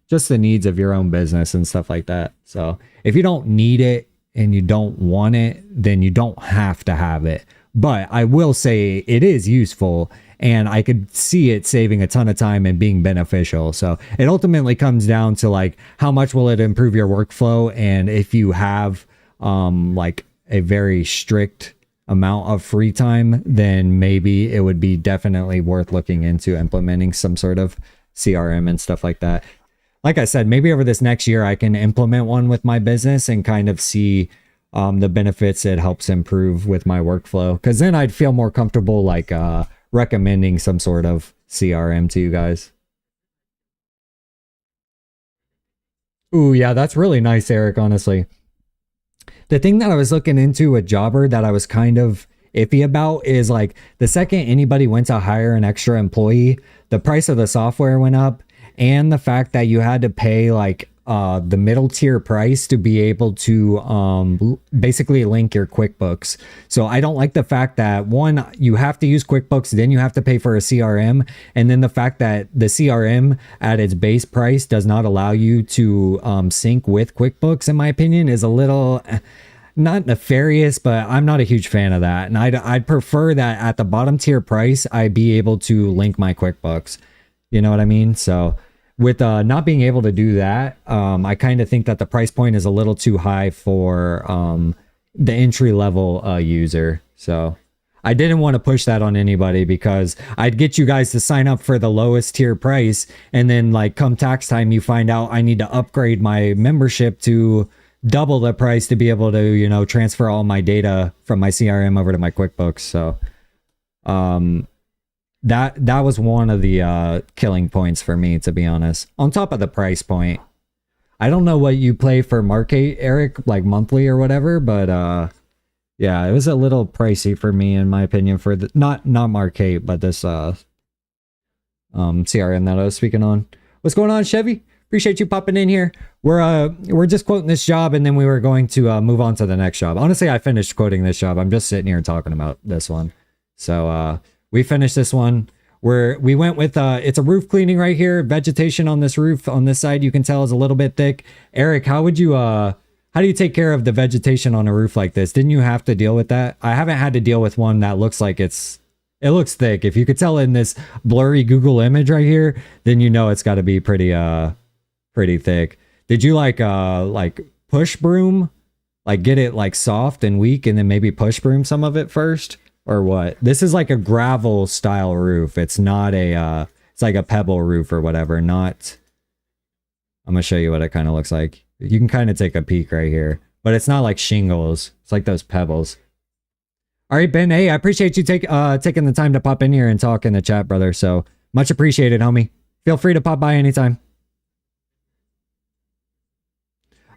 just the needs of your own business and stuff like that. So if you don't need it and you don't want it, then you don't have to have it. But I will say it is useful, and I could see it saving a ton of time and being beneficial. So it ultimately comes down to like, how much will it improve your workflow? And if you have like a very strict amount of free time, then maybe it would be definitely worth looking into implementing some sort of CRM and stuff like that. Like I said, maybe over this next year, I can implement one with my business and kind of see the benefits it helps improve with my workflow. Because then I'd feel more comfortable like recommending some sort of CRM to you guys. Ooh, yeah, that's really nice, Eric, honestly. The thing that I was looking into with Jobber that I was kind of iffy about is like the second anybody went to hire an extra employee, the price of the software went up, and the fact that you had to pay like the middle tier price to be able to basically link your QuickBooks. So I don't like the fact that one, you have to use QuickBooks, then you have to pay for a CRM. And then the fact that the CRM at its base price does not allow you to sync with QuickBooks, in my opinion, is a little not nefarious, but I'm not a huge fan of that. And I'd prefer that at the bottom tier price, I be able to link my QuickBooks. You know what I mean? So with not being able to do that, I kind of think that the price point is a little too high for the entry level user. So I didn't want to push that on anybody because I'd get you guys to sign up for the lowest tier price, and then like come tax time, you find out I need to upgrade my membership to double the price to be able to, you know, transfer all my data from my CRM over to my QuickBooks. So that was one of the killing points for me, to be honest, on top of the price point. I don't know what you play for Markate, Eric, like monthly or whatever, but yeah, it was a little pricey for me, in my opinion, for the not Markate, but this CRM that I was speaking on. What's going on, Chevy? Appreciate you popping in here. We're just quoting this job, and then we were going to move on to the next job. Honestly, I finished quoting this job. I'm just sitting here talking about this one. So we finished this one. We went with it's a roof cleaning right here. Vegetation on this roof on this side, you can tell, is a little bit thick. Eric, how do you take care of the vegetation on a roof like this? Didn't you have to deal with that? I haven't had to deal with one that looks like it looks thick. If you could tell in this blurry Google image right here, then you know it's got to be pretty thick. Did you like push broom, like get it like soft and weak, and then maybe push broom some of it first, or what? This is like a gravel style roof. It's not a it's like a pebble roof or whatever. Not. I'm gonna show you what it kind of looks like. You can kind of take a peek right here, but it's not like shingles. It's like those pebbles. All right, Ben. Hey, I appreciate you taking the time to pop in here and talk in the chat, brother. So much appreciated, homie. Feel free to pop by anytime.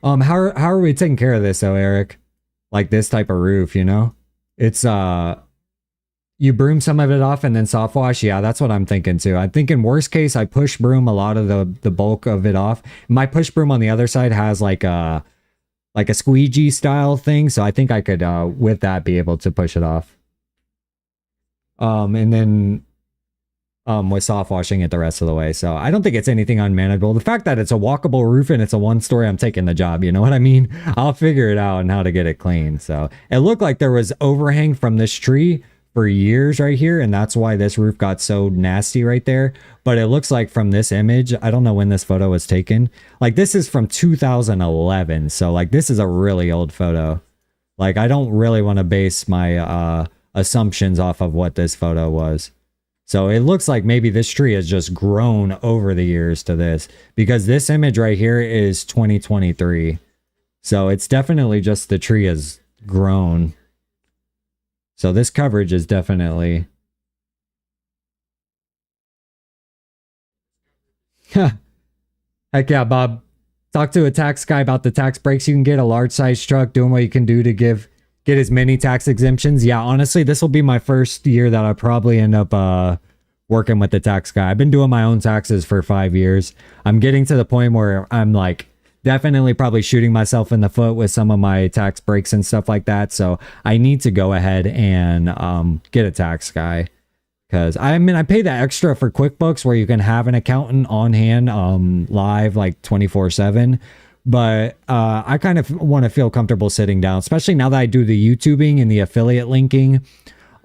How are we taking care of this though, Eric? Like this type of roof, you know? It's you broom some of it off and then soft wash. Yeah, that's what I'm thinking too. I think in worst case, I push broom a lot of the bulk of it off. My push broom on the other side has like a squeegee style thing, so I think I could with that be able to push it off. And then with soft washing it the rest of the way. So I don't think it's anything unmanageable. The fact that it's a walkable roof and it's a 1-story, I'm taking the job. You know what I mean? I'll figure it out and how to get it clean. So it looked like there was overhang from this tree for years right here, and that's why this roof got so nasty right there. But it looks like from this image, I don't know when this photo was taken. Like this is from 2011. So like this is a really old photo. Like I don't really want to base my assumptions off of what this photo was. So it looks like maybe this tree has just grown over the years to this, because this image right here is 2023. So it's definitely just the tree has grown. So this coverage is definitely... Heck yeah, Bob. Talk to a tax guy about the tax breaks you can get. A large size truck, doing what you can do to get as many tax exemptions. Yeah, honestly, this will be my first year that I probably end up working with the tax guy. I've been doing my own taxes for 5 years. I'm getting to the point where I'm like definitely probably shooting myself in the foot with some of my tax breaks and stuff like that. So I need to go ahead and get a tax guy. Because I mean, I pay that extra for QuickBooks where you can have an accountant on hand live like 24/7. But I kind of want to feel comfortable sitting down, especially now that I do the YouTubing and the affiliate linking.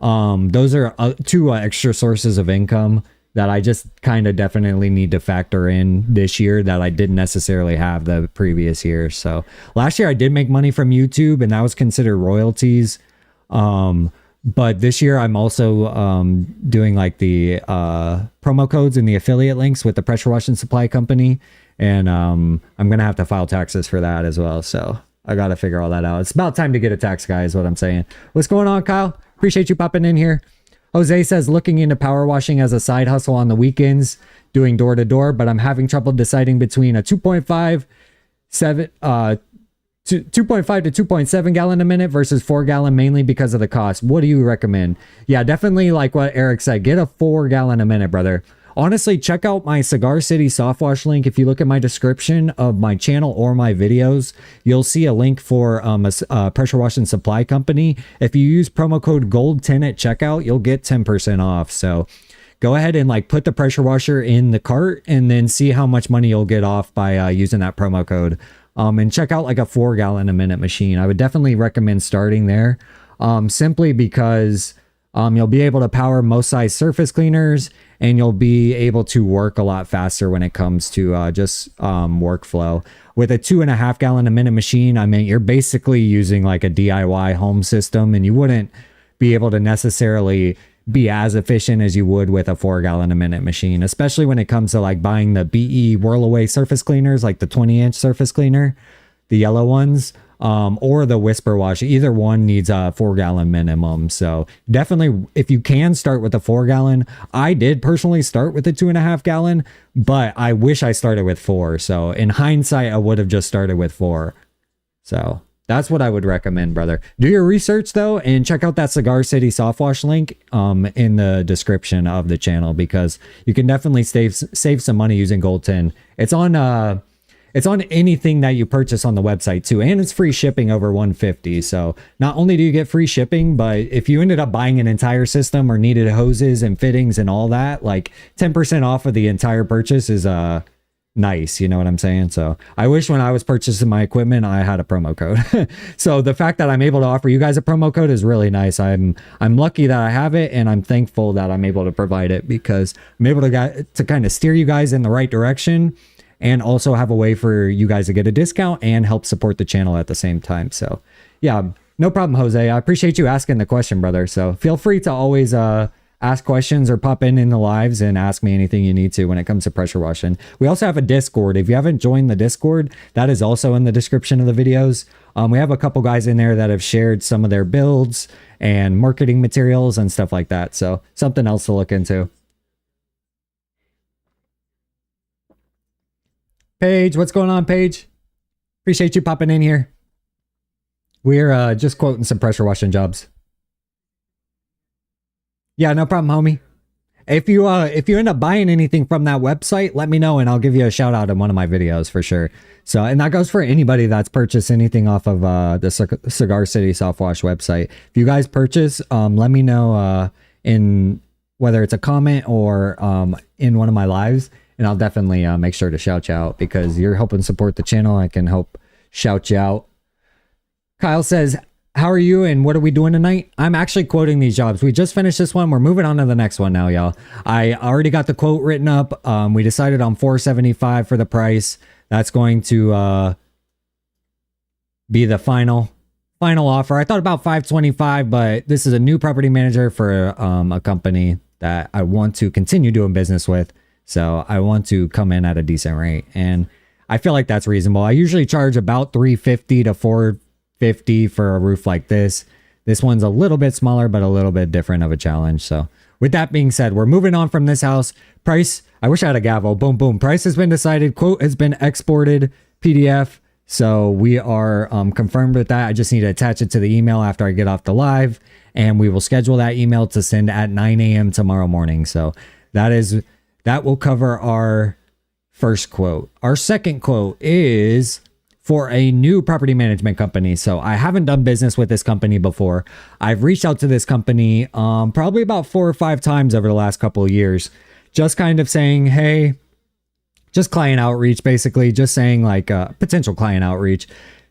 Those are two extra sources of income that I just kind of definitely need to factor in this year that I didn't necessarily have the previous year. So last year I did make money from YouTube and that was considered royalties. But this year I'm also doing like the promo codes and the affiliate links with the pressure washing supply company. And I'm going to have to file taxes for that as well. So I got to figure all that out. It's about time to get a tax guy is what I'm saying. What's going on, Kyle? Appreciate you popping in here. Jose says, looking into power washing as a side hustle on the weekends, doing door to door, but I'm having trouble deciding between a 2.5 to 2.7 gallon a minute versus 4 gallon, mainly because of the cost. What do you recommend? Yeah, definitely like what Eric said, get a 4 gallon a minute, brother. Honestly, check out my Cigar City soft wash link. If you look at my description of my channel or my videos, you'll see a link for a pressure washing supply company. If you use promo code GOLD10 at checkout, you'll get 10% off. So go ahead and like put the pressure washer in the cart and then see how much money you'll get off by using that promo code. And check out like a 4 gallon a minute machine. I would definitely recommend starting there, simply because you'll be able to power most size surface cleaners and you'll be able to work a lot faster when it comes to just workflow. With a 2.5 gallon a minute machine, I mean, you're basically using like a DIY home system and you wouldn't be able to necessarily be as efficient as you would with a 4 gallon a minute machine, especially when it comes to like buying the BE whirl away surface cleaners, like the 20-inch surface cleaner, the yellow ones, or the Whisper Wash. Either one needs a 4 gallon minimum. So definitely, if you can, start with a 4 gallon. I did personally start with a 2.5 gallon, but I wish I started with 4. So in hindsight, I would have just started with 4. So that's what I would recommend, brother. Do your research though, and check out that Cigar City soft wash link in the description of the channel, because you can definitely save some money using Gold 10. It's on anything that you purchase on the website too, and it's free shipping over $150. So not only do you get free shipping, but if you ended up buying an entire system or needed hoses and fittings and all that, like 10% off of the entire purchase is nice, you know what I'm saying? So I wish when I was purchasing my equipment I had a promo code. So the fact that I'm able to offer you guys a promo code is really nice. I'm lucky that I have it, and I'm thankful that I'm able to provide it, because I'm able to kind of steer you guys in the right direction and also have a way for you guys to get a discount and help support the channel at the same time. So yeah, no problem, Jose. I appreciate you asking the question, brother. So feel free to always ask questions or pop in the lives and ask me anything you need to when it comes to pressure washing. We also have a Discord. If you haven't joined the Discord, that is also in the description of the videos. We have a couple guys in there that have shared some of their builds and marketing materials and stuff like that. So something else to look into. Paige, what's going on, Paige? Appreciate you popping in here. We're just quoting some pressure washing jobs. Yeah, no problem, homie. If you end up buying anything from that website, let me know and I'll give you a shout out in one of my videos for sure. So, and that goes for anybody that's purchased anything off of the Cigar City Soft Wash website. If you guys purchase, let me know in whether it's a comment or in one of my lives, and I'll definitely make sure to shout you out because you're helping support the channel. I can help shout you out. Kyle says, how are you and what are we doing tonight? I'm actually quoting these jobs. We just finished this one. We're moving on to the next one now, y'all. I already got the quote written up. We decided on $475 for the price. That's going to be the final offer. I thought about $525, but this is a new property manager for a company that I want to continue doing business with. So I want to come in at a decent rate. And I feel like that's reasonable. I usually charge about $350 to $450 for a roof like this. This one's a little bit smaller, but a little bit different of a challenge. So with that being said, we're moving on from this house. Price, I wish I had a gavel. Boom, boom. Price has been decided. Quote has been exported. PDF. So we are confirmed with that. I just need to attach it to the email after I get off the live. And we will schedule that email to send at 9 a.m. tomorrow morning. So that will cover our first quote. Our second quote is for a new property management company. So I haven't done business with this company before. I've reached out to this company probably about 4 or 5 times over the last couple of years, just kind of saying, hey, just client outreach, basically just saying like potential client outreach,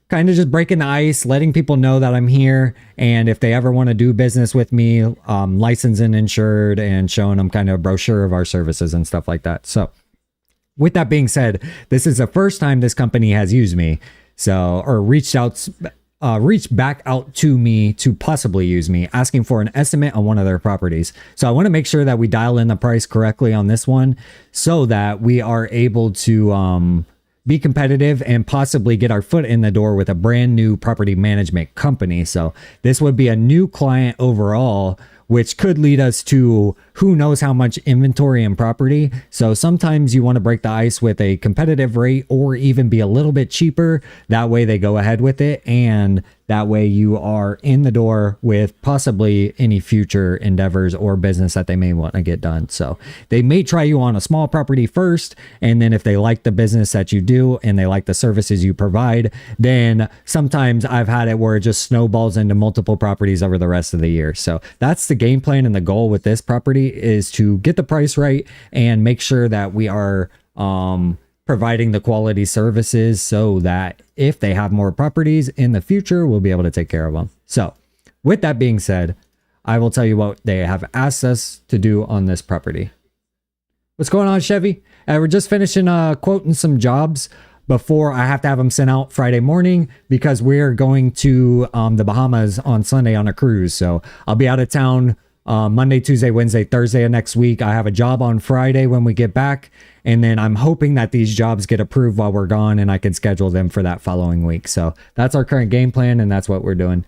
kind of just breaking the ice, letting people know that I'm here. And if they ever want to do business with me, licensed and insured, and showing them kind of a brochure of our services and stuff like that. So with that being said, this is the first time this company has used me, or reached back out to me to possibly use me, asking for an estimate on one of their properties. So I want to make sure that we dial in the price correctly on this one so that we are able to be competitive and possibly get our foot in the door with a brand new property management company. So this would be a new client overall, which could lead us to who knows how much inventory and property. So sometimes you want to break the ice with a competitive rate or even be a little bit cheaper. That way they go ahead with it. And that way you are in the door with possibly any future endeavors or business that they may want to get done. So they may try you on a small property first. And then if they like the business that you do and they like the services you provide, then sometimes I've had it where it just snowballs into multiple properties over the rest of the year. So that's the game plan, and the goal with this property is to get the price right and make sure that we are providing the quality services so that if they have more properties in the future, we'll be able to take care of them. So with that being said, I will tell you what they have asked us to do on this property. What's going on, Chevy? We're just finishing quoting some jobs before I have to have them sent out Friday morning because we're going to the Bahamas on Sunday on a cruise. So I'll be out of town Monday, Tuesday, Wednesday, Thursday of next week. I have a job on Friday when we get back. And then I'm hoping that these jobs get approved while we're gone and I can schedule them for that following week. So that's our current game plan and that's what we're doing.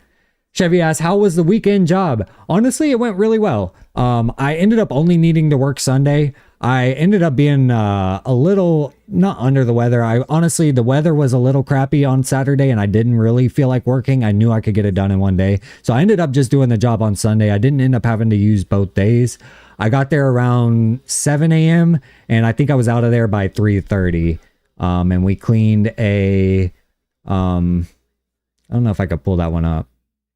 Chevy asks, how was the weekend job? Honestly, it went really well. I ended up only needing to work Sunday. I ended up being a little not under the weather. Honestly, the weather was a little crappy on Saturday and I didn't really feel like working. I knew I could get it done in one day. So I ended up just doing the job on Sunday. I didn't end up having to use both days. I got there around 7 a.m. and I think I was out of there by 3:30. And we cleaned I don't know if I could pull that one up,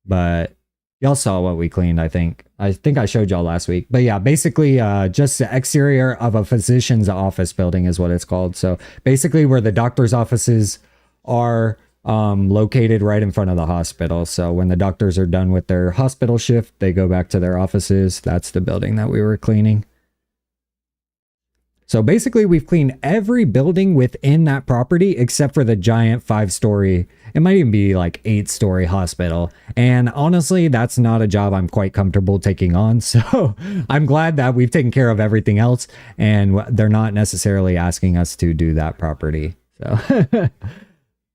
but y'all saw what we cleaned, I think. I showed y'all last week. But yeah, basically just the exterior of a physician's office building is what it's called. So basically where the doctor's offices are located right in front of the hospital. So when the doctors are done with their hospital shift, they go back to their offices. That's the building that we were cleaning. So basically we've cleaned every building within that property except for the giant 5-story, it might even be like 8-story hospital. And honestly, that's not a job I'm quite comfortable taking on. So I'm glad that we've taken care of everything else and they're not necessarily asking us to do that property. So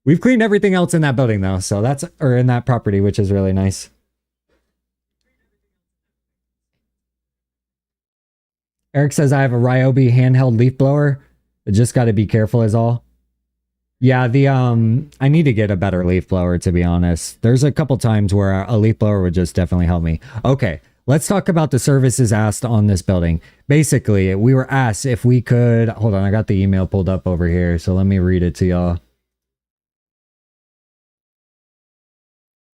we've cleaned everything else in that building though. So that's, or in that property, which is really nice. Eric says I have a Ryobi handheld leaf blower. I just got to be careful is all. Yeah, I need to get a better leaf blower, to be honest. There's a couple times where a leaf blower would just definitely help me. Okay, let's talk about the services asked on this building. Basically, we were asked if we could, hold on, I got the email pulled up over here, so let me read it to y'all.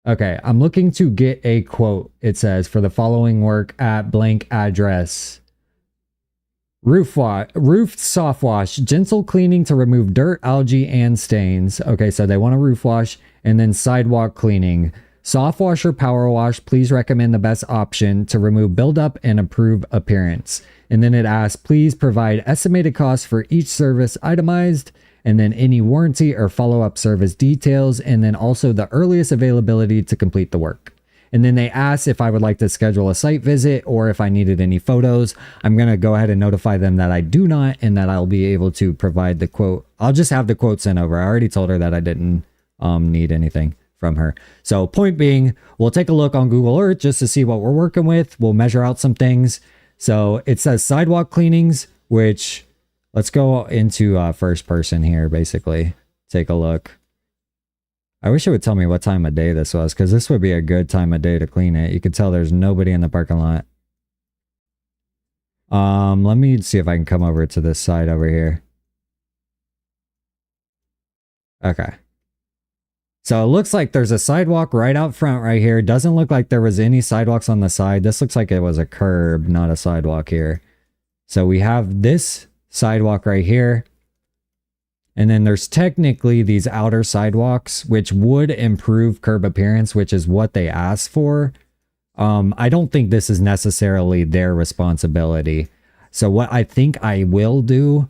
Okay, I'm looking to get a quote, it says, for the following work at blank address. Roof soft wash, gentle cleaning to remove dirt, algae, and stains. Okay, so they want a roof wash, and then sidewalk cleaning. Soft wash or power wash, please recommend the best option to remove buildup and improve appearance. And then it asks, please provide estimated costs for each service itemized, and then any warranty or follow-up service details, and then also the earliest availability to complete the work. And then they asked if I would like to schedule a site visit or if I needed any photos. I'm going to go ahead and notify them that I do not and that I'll be able to provide the quote. I'll just have the quote sent over. I already told her that I didn't need anything from her. So point being, we'll take a look on Google Earth just to see what we're working with. We'll measure out some things. So it says sidewalk cleanings, which let's go into first person here, basically. Take a look. I wish it would tell me what time of day this was, because this would be a good time of day to clean it. You can tell there's nobody in the parking lot. Let me see if I can come over to this side over here. Okay. So it looks like there's a sidewalk right out front right here. Doesn't look like there was any sidewalks on the side. This looks like it was a curb, not a sidewalk here. So we have this sidewalk right here. And then there's technically these outer sidewalks, which would improve curb appearance, which is what they asked for. I don't think this is necessarily their responsibility. So what I think I will do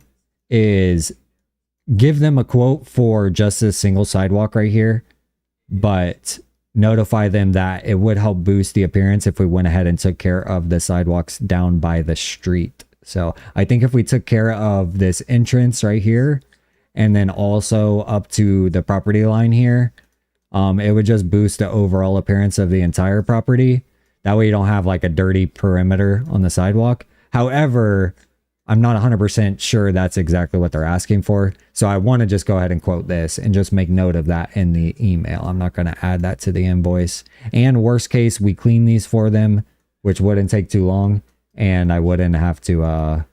is give them a quote for just a single sidewalk right here, but notify them that it would help boost the appearance if we went ahead and took care of the sidewalks down by the street. So I think if we took care of this entrance right here, and then also up to the property line here, it would just boost the overall appearance of the entire property. That way you don't have like a dirty perimeter on the sidewalk. However, I'm not 100% sure that's exactly what they're asking for. So I want to just go ahead and quote this and just make note of that in the email. I'm not going to add that to the invoice. And worst case, we clean these for them, which wouldn't take too long. And I wouldn't have to,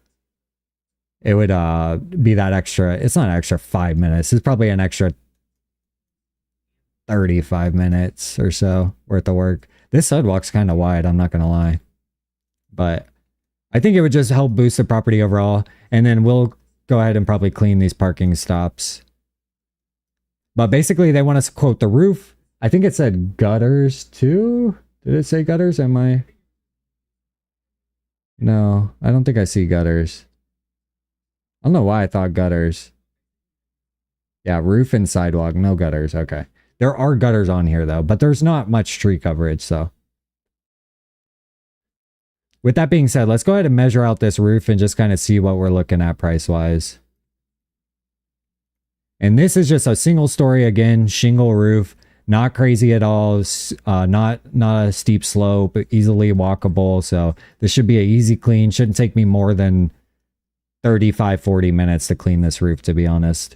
it would be that extra, it's not an extra 5 minutes. It's probably an extra 35 minutes or so worth of work. This sidewalk's kind of wide, I'm not going to lie. But I think it would just help boost the property overall. And then we'll go ahead and probably clean these parking stops. But basically they want us to quote the roof. I think it said gutters too. Did it say gutters? Am I? No, I don't think I see gutters. I don't know why I thought gutters. Yeah, roof and sidewalk, no gutters. Okay. There are gutters on here though, but there's not much tree coverage, so. With that being said, let's go ahead and measure out this roof and just kind of see what we're looking at price-wise. And this is just a single story, again, shingle roof. Not crazy at all. Not a steep slope, easily walkable. So this should be an easy clean. Shouldn't take me more than 35-40 minutes to clean this roof, to be honest.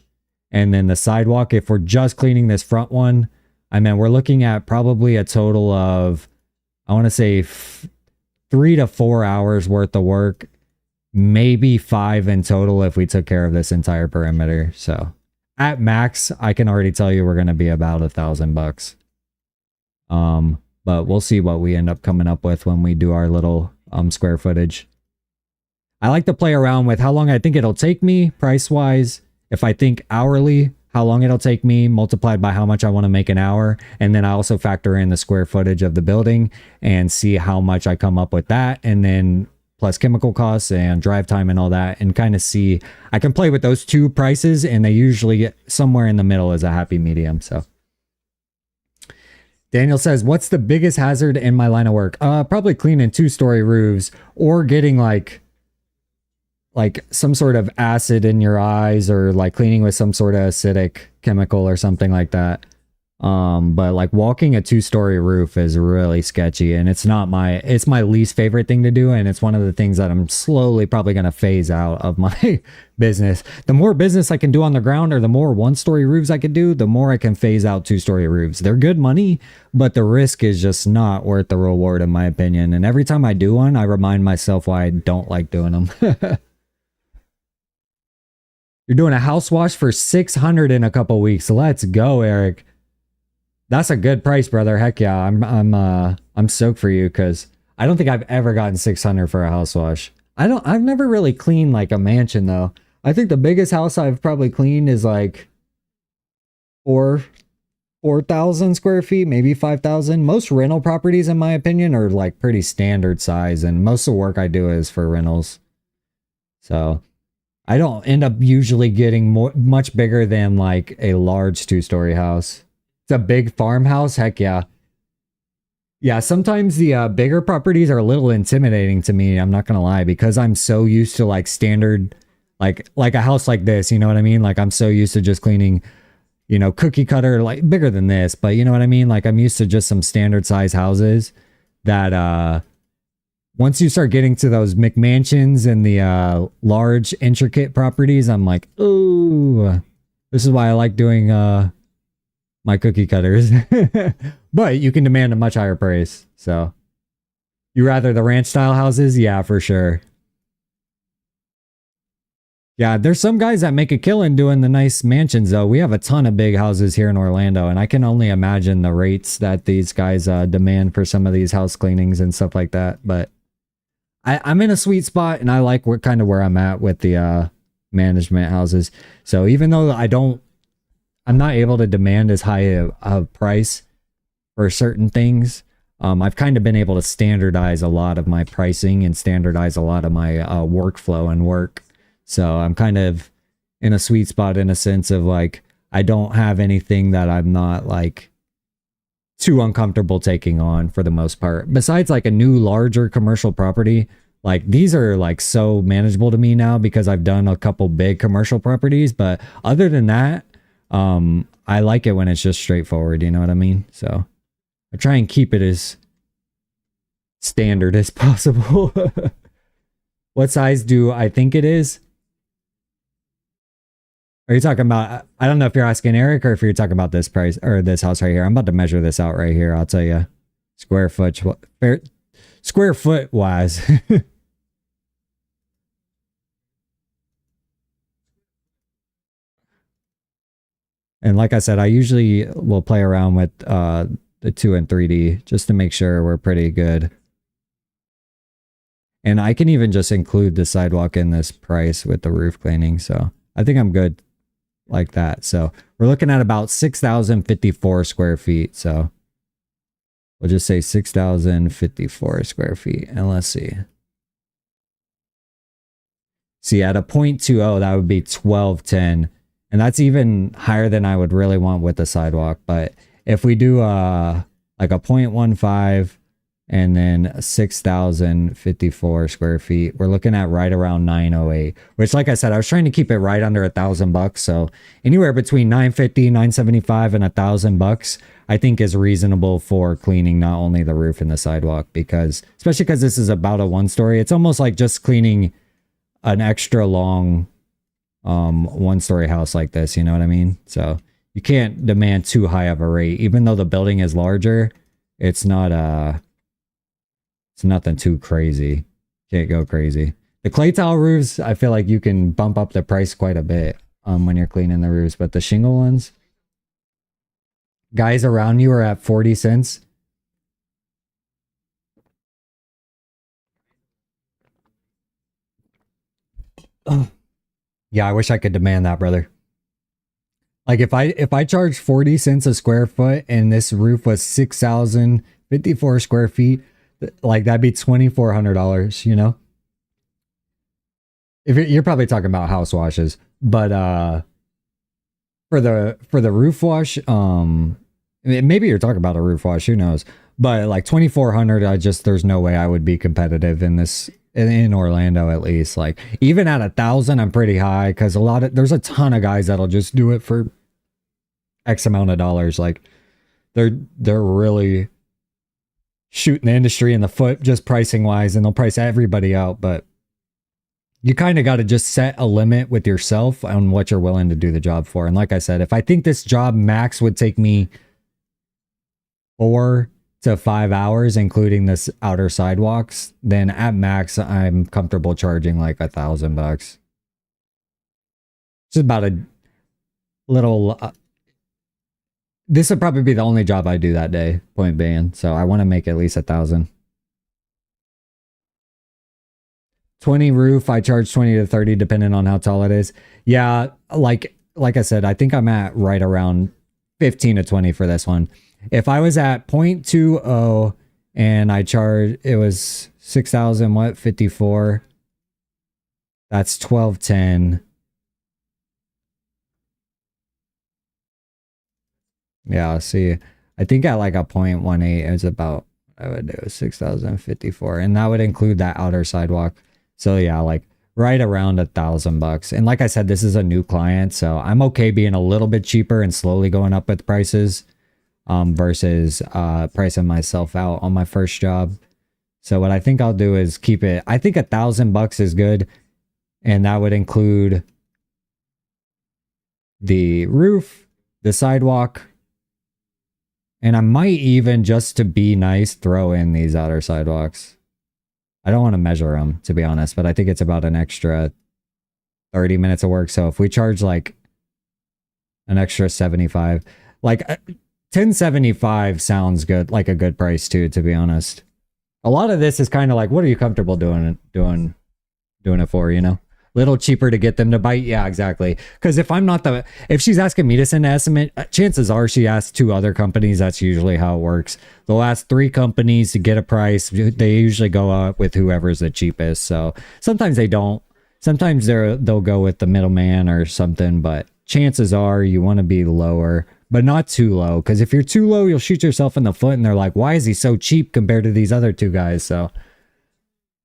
And then the sidewalk, if we're just cleaning this front one, I mean, we're looking at probably a total of, I want to say 3 to 4 hours worth of work, maybe 5 in total if we took care of this entire perimeter. So at max, I can already tell you we're going to be about $1,000. But we'll see what we end up coming up with when we do our little square footage. I like to play around with how long I think it'll take me price-wise. If I think hourly, how long it'll take me multiplied by how much I want to make an hour. And then I also factor in the square footage of the building and see how much I come up with that. And then plus chemical costs and drive time and all that, and kind of see, I can play with those two prices, and they usually get somewhere in the middle as a happy medium. So Daniel says, what's the biggest hazard in my line of work? Probably cleaning 2-story roofs, or getting like some sort of acid in your eyes, or like cleaning with some sort of acidic chemical or something like that. But like walking a 2-story roof is really sketchy, and it's my least favorite thing to do. And it's one of the things that I'm slowly probably going to phase out of my business. The more business I can do on the ground, or the more 1-story roofs I can do, the more I can phase out 2-story roofs. They're good money, but the risk is just not worth the reward in my opinion. And every time I do one, I remind myself why I don't like doing them. You're doing a house wash for $600 in a couple weeks. Let's go, Eric. That's a good price, brother. Heck yeah. I'm stoked for you, because I don't think I've ever gotten $600 for a house wash. I've never really cleaned like a mansion though. I think the biggest house I've probably cleaned is like 4,000 square feet, maybe 5,000. Most rental properties, in my opinion, are like pretty standard size, and most of the work I do is for rentals. So I don't end up usually getting much bigger than like a large 2-story house. A big farmhouse, heck yeah. Yeah, sometimes the bigger properties are a little intimidating to me, I'm not gonna lie, because I'm so used to like standard, like a house like this, you know what I mean? Like I'm so used to just cleaning, you know, cookie cutter, like bigger than this, but you know what I mean? Like I'm used to just some standard size houses that once you start getting to those McMansions and the large intricate properties, I'm like, ooh, this is why I like doing my cookie cutters. But you can demand a much higher price. So you rather the ranch style houses? Yeah, for sure. Yeah, there's some guys that make a killing doing the nice mansions though. We have a ton of big houses here in Orlando, and I can only imagine the rates that these guys demand for some of these house cleanings and stuff like that. But I'm in a sweet spot, and I like where I'm at with the management houses. So even though I'm not able to demand as high a price for certain things, I've kind of been able to standardize a lot of my pricing and standardize a lot of my workflow and work. So I'm kind of in a sweet spot in a sense of like, I don't have anything that I'm not like too uncomfortable taking on for the most part. Besides like a new larger commercial property, like these are like so manageable to me now because I've done a couple big commercial properties. But other than that, I like it when it's just straightforward, you know what I mean? So I try and keep it as standard as possible. What size do I think it is? Are you talking about, I don't know if you're asking Eric or if you're talking about this price or this house right here. I'm about to measure this out right here. I'll tell you square foot wise. And like I said, I usually will play around with the 2 and 3D just to make sure we're pretty good. And I can even just include the sidewalk in this price with the roof cleaning. So I think I'm good like that. So we're looking at about 6,054 square feet. So we'll just say 6,054 square feet. And let's see. See, at a 0.20, that would be 1210. And that's even higher than I would really want with the sidewalk. But if we do like a 0.15 and then 6,054 square feet, we're looking at right around 908, which like I said, I was trying to keep it right under $1,000. So anywhere between 950, 975 and $1,000, I think is reasonable for cleaning not only the roof and the sidewalk, because especially because this is about a 1-story, it's almost like just cleaning an extra long 1-story house like this, you know what I mean? So you can't demand too high of a rate, even though the building is larger. It's not it's nothing too crazy. Can't go crazy. The clay tile roofs, I feel like you can bump up the price quite a bit when you're cleaning the roofs, but the shingle ones, guys around you are at 40 cents. Oh. Yeah, I wish I could demand that, brother. Like if I charged 40 cents a square foot and this roof was 6,054 square feet, like that'd be $2,400, you know? If you're probably talking about house washes, but for the roof wash, maybe you're talking about a roof wash, who knows? But like 2400, there's no way I would be competitive in this in Orlando, at least. Like even at 1,000, I'm pretty high because there's a ton of guys that'll just do it for X amount of dollars. Like they're really shooting the industry in the foot just pricing wise, and they'll price everybody out. But you kind of got to just set a limit with yourself on what you're willing to do the job for. And like I said, if I think this job max would take me 4 to 5 hours, including this outer sidewalks, then at max, I'm comfortable charging like $1,000. It's about a little. This would probably be the only job I do that day, point being. So I want to make at least 1,000. 20 roof, I charge 20 to 30 depending on how tall it is. Yeah, like I said, I think I'm at right around 15 to 20 for this one. If I was at 0.20 and I charge, it was 6,000, what, 54? That's 1210. Yeah, see, I think at like a 0.18 is about, I would do 6,054, and that would include that outer sidewalk. So yeah, like right around $1,000. And like I said, this is a new client, so I'm okay being a little bit cheaper and slowly going up with prices, versus pricing myself out on my first job. So what I think I'll do is keep it. I think $1,000 is good, and that would include the roof, the sidewalk, and I might even, just to be nice, throw in these outer sidewalks. I don't want to measure them, to be honest, but I think it's about an extra 30 minutes of work. So if we charge like an extra 75, like 1075 sounds good, like a good price too, to be honest. A lot of this is kind of like, what are you comfortable doing it for, you know? Little cheaper to get them to bite. Yeah, exactly. Because if she's asking me to send an estimate, chances are she asked 2 other companies. That's usually how it works. They'll ask 3 companies to get a price. They usually go out with whoever's the cheapest. So sometimes they don't. Sometimes they'll go with the middleman or something. But chances are you want to be lower, but not too low. Because if you're too low, you'll shoot yourself in the foot. And they're like, why is he so cheap compared to these other 2 guys? So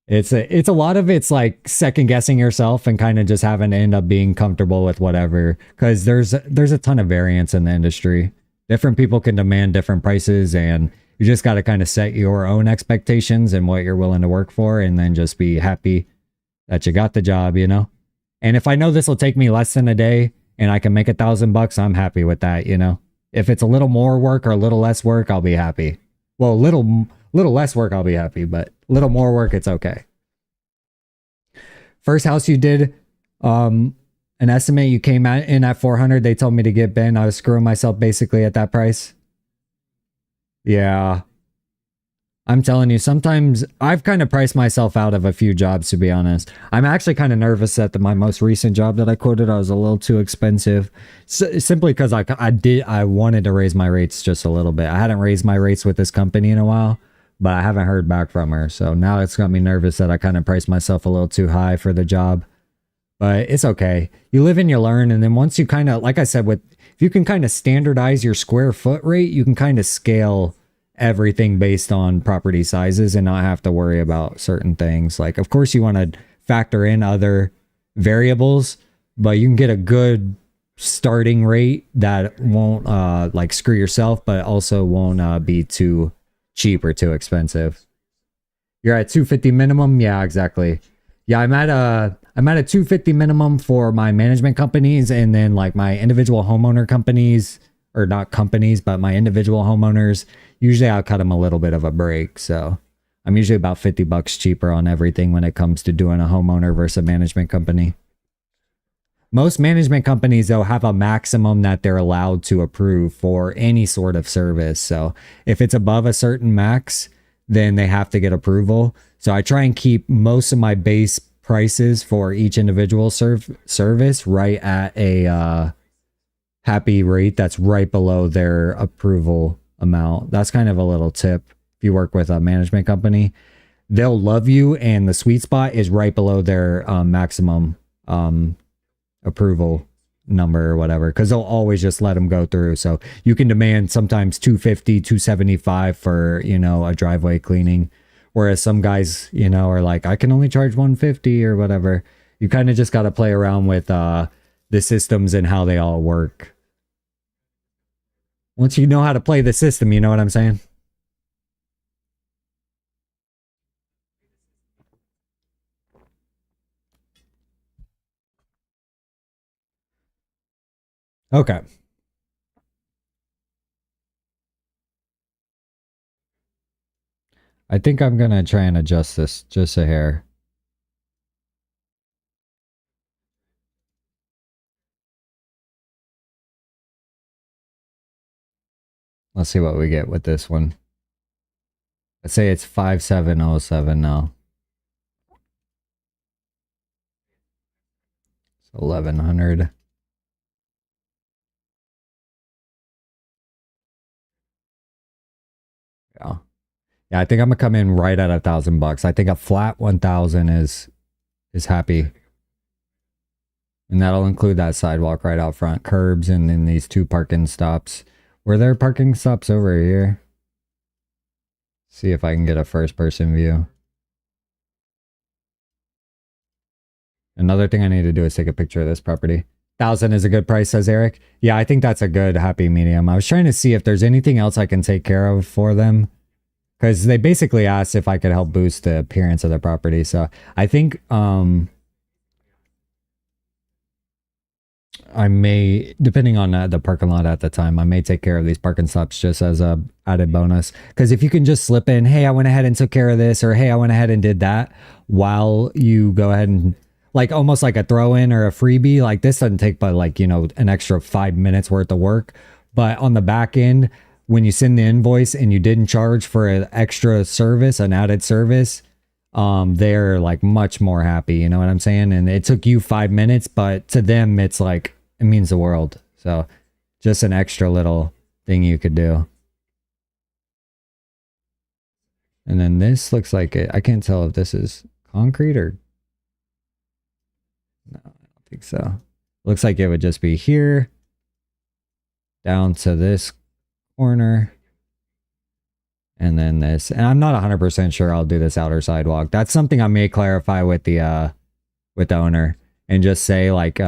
it's a lot of it's like second guessing yourself and kind of just having to end up being comfortable with whatever, because there's a ton of variance in the industry. Different people can demand different prices, and you just got to kind of set your own expectations and what you're willing to work for, and then just be happy that you got the job, you know? And if I know this will take me less than a day and I can make $1,000, I'm happy with that, you know? If it's a little more work or a little less work, I'll be happy. Well, a little less work, I'll be happy, but a little more work, it's okay. First house you did, an estimate, you came in at 400. They told me to get Ben. I was screwing myself basically at that price. Yeah. I'm telling you, sometimes I've kind of priced myself out of a few jobs, to be honest. I'm actually kind of nervous that my most recent job that I quoted, I was a little too expensive. Simply because I wanted to raise my rates just a little bit. I hadn't raised my rates with this company in a while, but I haven't heard back from her. So now it's got me nervous that I kind of priced myself a little too high for the job. But it's okay. You live and you learn. And then once you kind of, like I said, if you can kind of standardize your square foot rate, you can kind of scale everything based on property sizes and not have to worry about certain things. Like, of course, you want to factor in other variables, but you can get a good starting rate that won't like screw yourself, but also won't be too cheap or too expensive. You're at 250 minimum. Yeah, exactly. Yeah, I'm at a 250 minimum for my management companies, and then like my individual homeowner companies, or not companies, but my individual homeowners, usually I'll cut them a little bit of a break. So I'm usually about $50 cheaper on everything when it comes to doing a homeowner versus a management company. Most management companies, though, have a maximum that they're allowed to approve for any sort of service. So if it's above a certain max, then they have to get approval. So I try and keep most of my base prices for each individual service right at a happy rate that's right below their approval amount. That's kind of a little tip if you work with a management company. they'll love you, and the sweet spot is right below their maximum approval number or whatever, because they'll always just let them go through. So you can demand sometimes 250, 275 for, you know, a driveway cleaning, whereas some guys, you know, are like, I can only charge 150 or whatever. You kind of just got to play around with the systems and how they all work. Once you know how to play the system, you know what I'm saying? Okay. I think I'm going to try and adjust this just a hair. Let's see what we get with this one. Let's say it's 5707 now. So 1100. Yeah. Yeah, I think I'm gonna come in right at $1,000. I think a flat 1,000 is happy. And that'll include that sidewalk right out front, curbs, and then these 2 parking stops. Were there parking stops over here? See if I can get a first person view. Another thing I need to do is take a picture of this property. 1,000 is a good price, says Eric. Yeah, I think that's a good happy medium. I was trying to see if there's anything else I can take care of for them, because they basically asked if I could help boost the appearance of the property. So I think I may, depending on the parking lot at the time, I may take care of these parking stops just as a added bonus. Because if you can just slip in, hey, I went ahead and took care of this, or hey, I went ahead and did that, while you go ahead and, like, almost like a throw in or a freebie, like this doesn't take but, like, you know, an extra 5 minutes worth of work. But on the back end, when you send the invoice and you didn't charge for an extra service, an added service, they're like much more happy, you know what I'm saying? And it took you 5 minutes, but to them it's like, it means the world. So just an extra little thing you could do. And then this looks like it. I can't tell if this is concrete or no, I don't think so. Looks like it would just be here down to this corner. And then this, and I'm not 100% sure I'll do this outer sidewalk. That's something I may clarify with the owner, and just say like,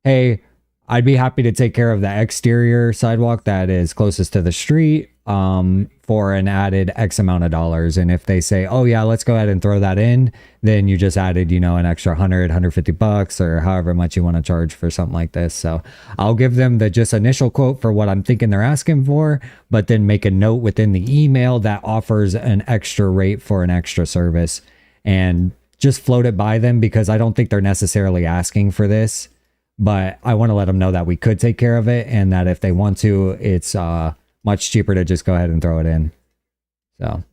hey, I'd be happy to take care of the exterior sidewalk that is closest to the street for an added X amount of dollars. And if they say, oh yeah, let's go ahead and throw that in, then you just added, you know, an extra 150 bucks or however much you want to charge for something like this. So I'll give them the just initial quote for what I'm thinking they're asking for, but then make a note within the email that offers an extra rate for an extra service, and just float it by them, because I don't think they're necessarily asking for this, but I want to let them know that we could take care of it, and that if they want to, it's much cheaper to just go ahead and throw it in. So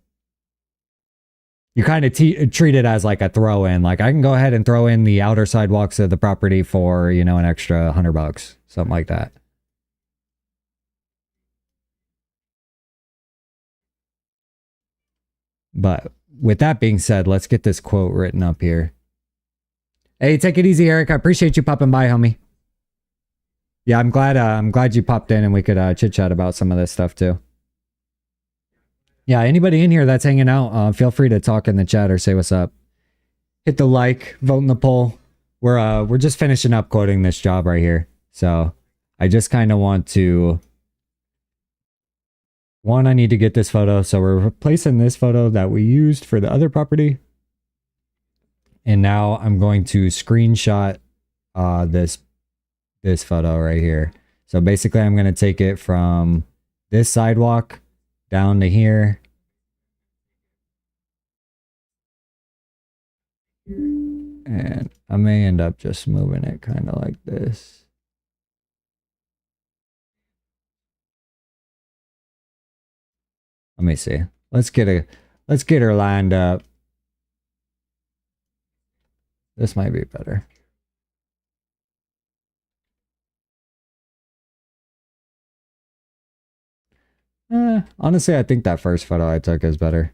you kind of treat it as like a throw in. Like, I can go ahead and throw in the outer sidewalks of the property for, you know, an extra $100, something like that. But with that being said, let's get this quote written up here. Hey, take it easy, Eric. I appreciate you popping by, homie. Yeah, I'm glad you popped in and we could chit chat about some of this stuff too. Yeah, anybody in here that's hanging out, feel free to talk in the chat or say what's up. Hit the like, vote in the poll. We're just finishing up quoting this job right here. So I just kind of want to, one, I need to get this photo. So we're replacing this photo that we used for the other property. And now I'm going to screenshot this photo right here. So basically I'm going to take it from this sidewalk down to here. And I may end up just moving it kind of like this. Let me see. Let's get her lined up. This might be better. Honestly, I think that first photo I took is better.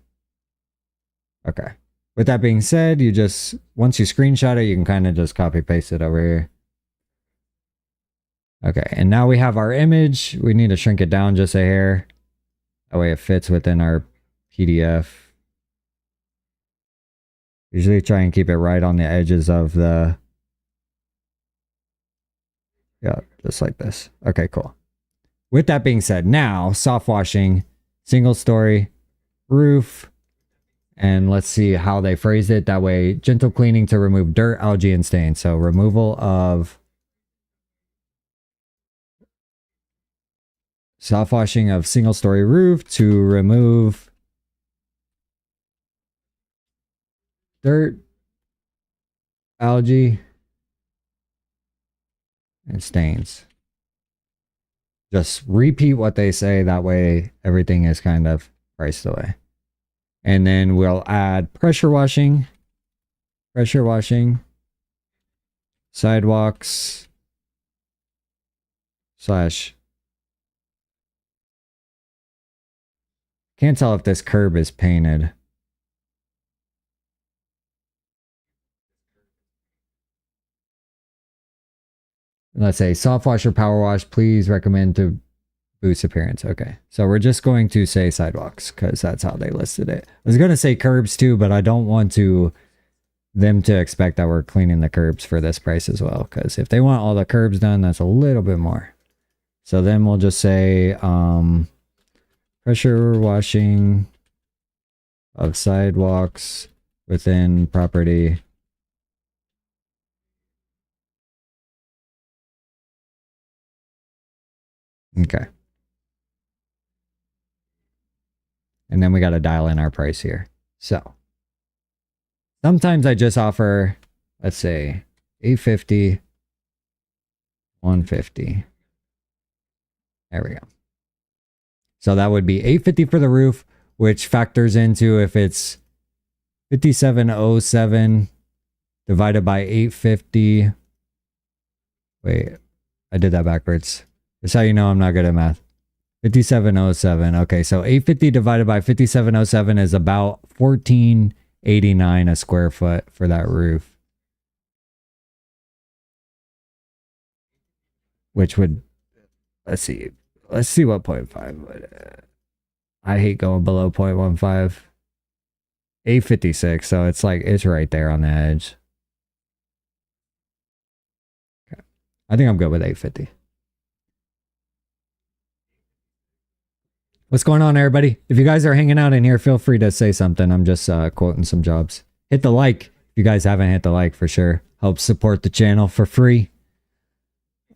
Okay. With that being said, you just, once you screenshot it, you can kind of just copy paste it over here. Okay, and now we have our image. We need to shrink it down just a hair. That way it fits within our PDF. Usually try and keep it right on the edges of the... Yeah, just like this. Okay, cool. With that being said, now soft washing, single story, roof, and let's see how they phrased it. That way, gentle cleaning to remove dirt, algae, and stains. So removal of soft washing of single story roof to remove dirt, algae, and stains. Just repeat what they say. That way, everything is kind of priced away. And then we'll add pressure washing, sidewalks, slash. Can't tell if this curb is painted. Let's say soft wash or power wash, please recommend to boost appearance. Okay, so we're just going to say sidewalks because that's how they listed it. I was going to say curbs too, but I don't want them to expect that we're cleaning the curbs for this price as well, because if they want all the curbs done, that's a little bit more. So then we'll just say pressure washing of sidewalks within property. Okay. And then we got to dial in our price here. So sometimes I just offer, let's say, $850, $150. There we go. So that would be $850 for the roof, which factors into if it's 5707 divided by 850. Wait, I did that backwards. That's how you know I'm not good at math. 5707. Okay, so 850 divided by 5707 is about 1489 a square foot for that roof. Which would, let's see what 0.5 would. I hate going below 0.15. 856, so it's like, it's right there on the edge. Okay. I think I'm good with 850. What's going on, everybody? If you guys are hanging out in here, feel free to say something. I'm just quoting some jobs. Hit the like if you guys haven't hit the like for sure. Help support the channel for free.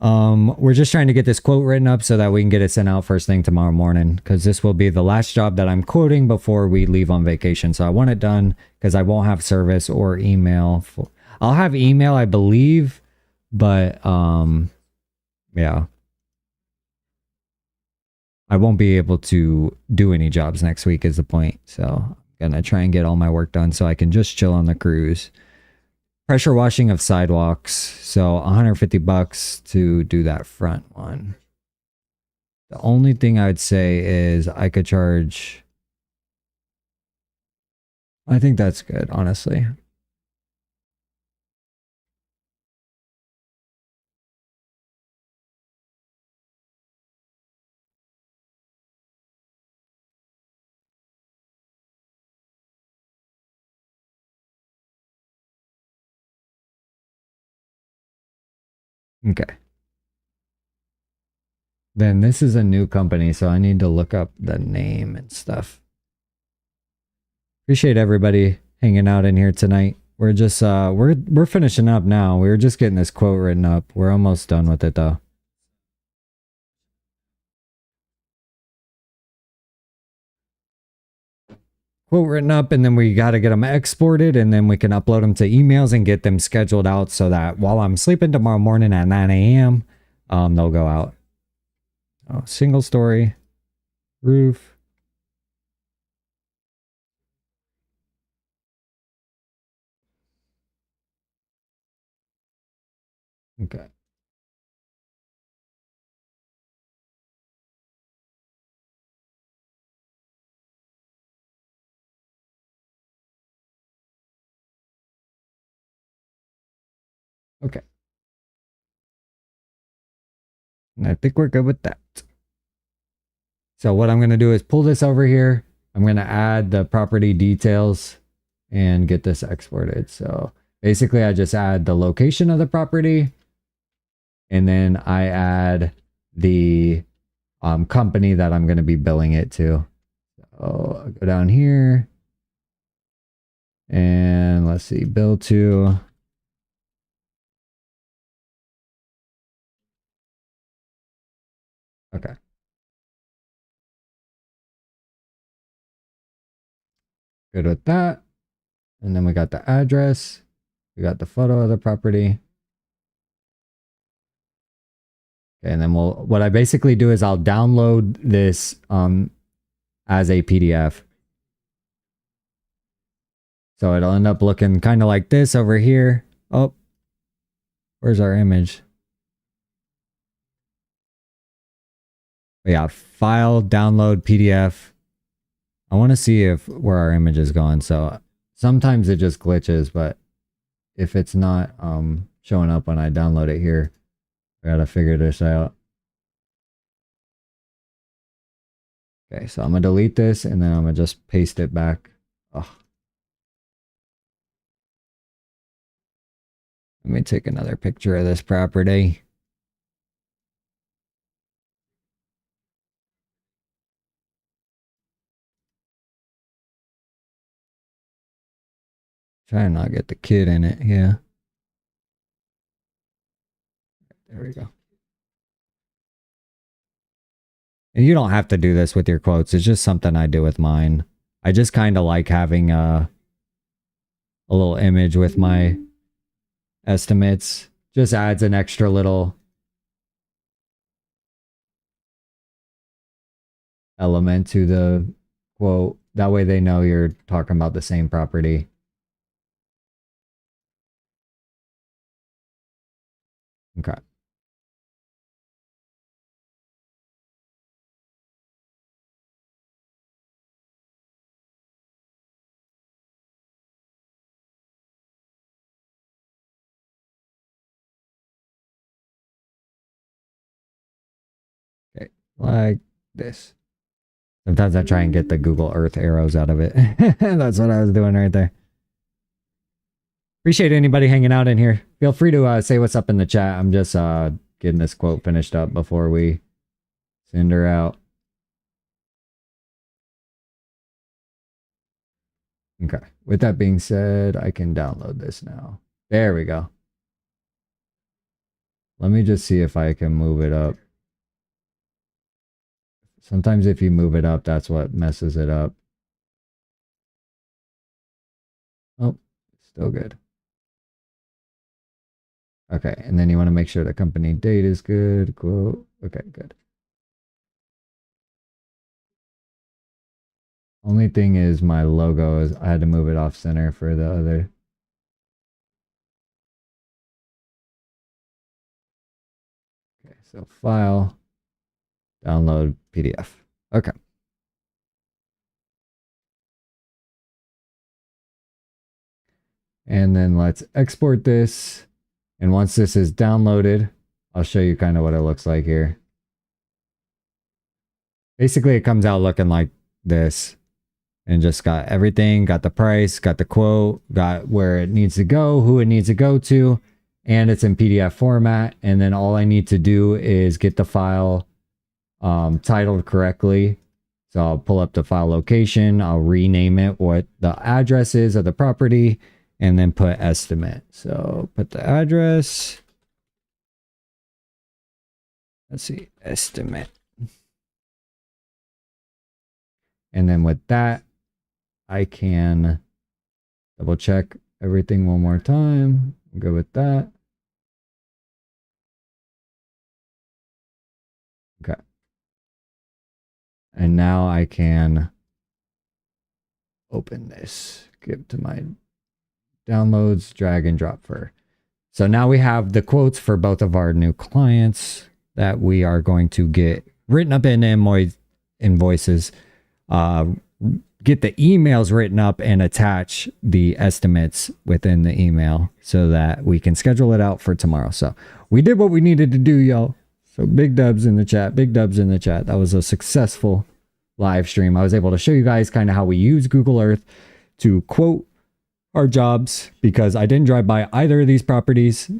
We're just trying to get this quote written up so that we can get it sent out first thing tomorrow morning, because this will be the last job that I'm quoting before we leave on vacation. So I want it done because I won't have service or email. I'll have email, I believe, but yeah. I won't be able to do any jobs next week is the point. So I'm going to try and get all my work done so I can just chill on the cruise. Pressure washing of sidewalks. So $150 to do that front one. The only thing I would say is I could charge... I think that's good, honestly. Okay. Then this is a new company, so I need to look up the name and stuff. Appreciate everybody hanging out in here tonight. We're just we're finishing up now. We were just getting this quote written up. We're almost done with it though. Quote written up, and then we got to get them exported, and then we can upload them to emails and get them scheduled out so that while I'm sleeping tomorrow morning at 9 a.m., they'll go out. Oh, single story roof. Okay. Okay. And I think we're good with that. So what I'm going to do is pull this over here. I'm going to add the property details and get this exported. So basically I just add the location of the property, and then I add the company that I'm going to be billing it to. So I'll go down here and let's see, bill to. Okay. Good with that. And then we got the address. We got the photo of the property. Okay, and then what I basically do is I'll download this as a PDF. So it'll end up looking kind of like this over here. Oh, where's our image? Yeah, file, download, PDF. I want to see if where our image is going. So sometimes it just glitches, but if it's not showing up when I download it here, I gotta figure this out. Okay, so I'm gonna delete this and then I'm gonna just paste it back. Oh. Let me take another picture of this property. Try and not get the kid in it. Yeah. There we go. And you don't have to do this with your quotes. It's just something I do with mine. I just kind of like having a little image with my estimates. Just adds an extra little element to the quote. That way they know you're talking about the same property. Okay. Okay, like this. Sometimes I try and get the Google Earth arrows out of it. That's what I was doing right there. Appreciate anybody hanging out in here. Feel free to say what's up in the chat. I'm just getting this quote finished up before we send her out. Okay. With that being said, I can download this now. There we go. Let me just see if I can move it up. Sometimes if you move it up, that's what messes it up. Oh, still good. Okay, and then you want to make sure the company date is good. Quote. Okay, good. Only thing is my logo is I had to move it off center for the other. Okay, so file, download PDF. Okay. And then let's export this. And once this is downloaded, I'll show you kind of what it looks like here. Basically, it comes out looking like this. And just got everything, got the price, got the quote, got where it needs to go, who it needs to go to, and it's in PDF format. And then all I need to do is get the file titled correctly. So I'll pull up the file location, I'll rename it what the address is of the property, and then put estimate. So put the address. Let's see, estimate. And then with that, I can double check everything one more time. Go with that. Okay. And now I can open this, give to my downloads, drag and drop for. So now we have the quotes for both of our new clients that we are going to get written up in invoices. get the emails written up and attach the estimates within the email so that we can schedule it out for tomorrow. So we did what we needed to do, y'all. So big dubs in the chat. Big dubs in the chat. That was a successful live stream. I was able to show you guys kind of how we use Google Earth to quote our jobs, because I didn't drive by either of these properties,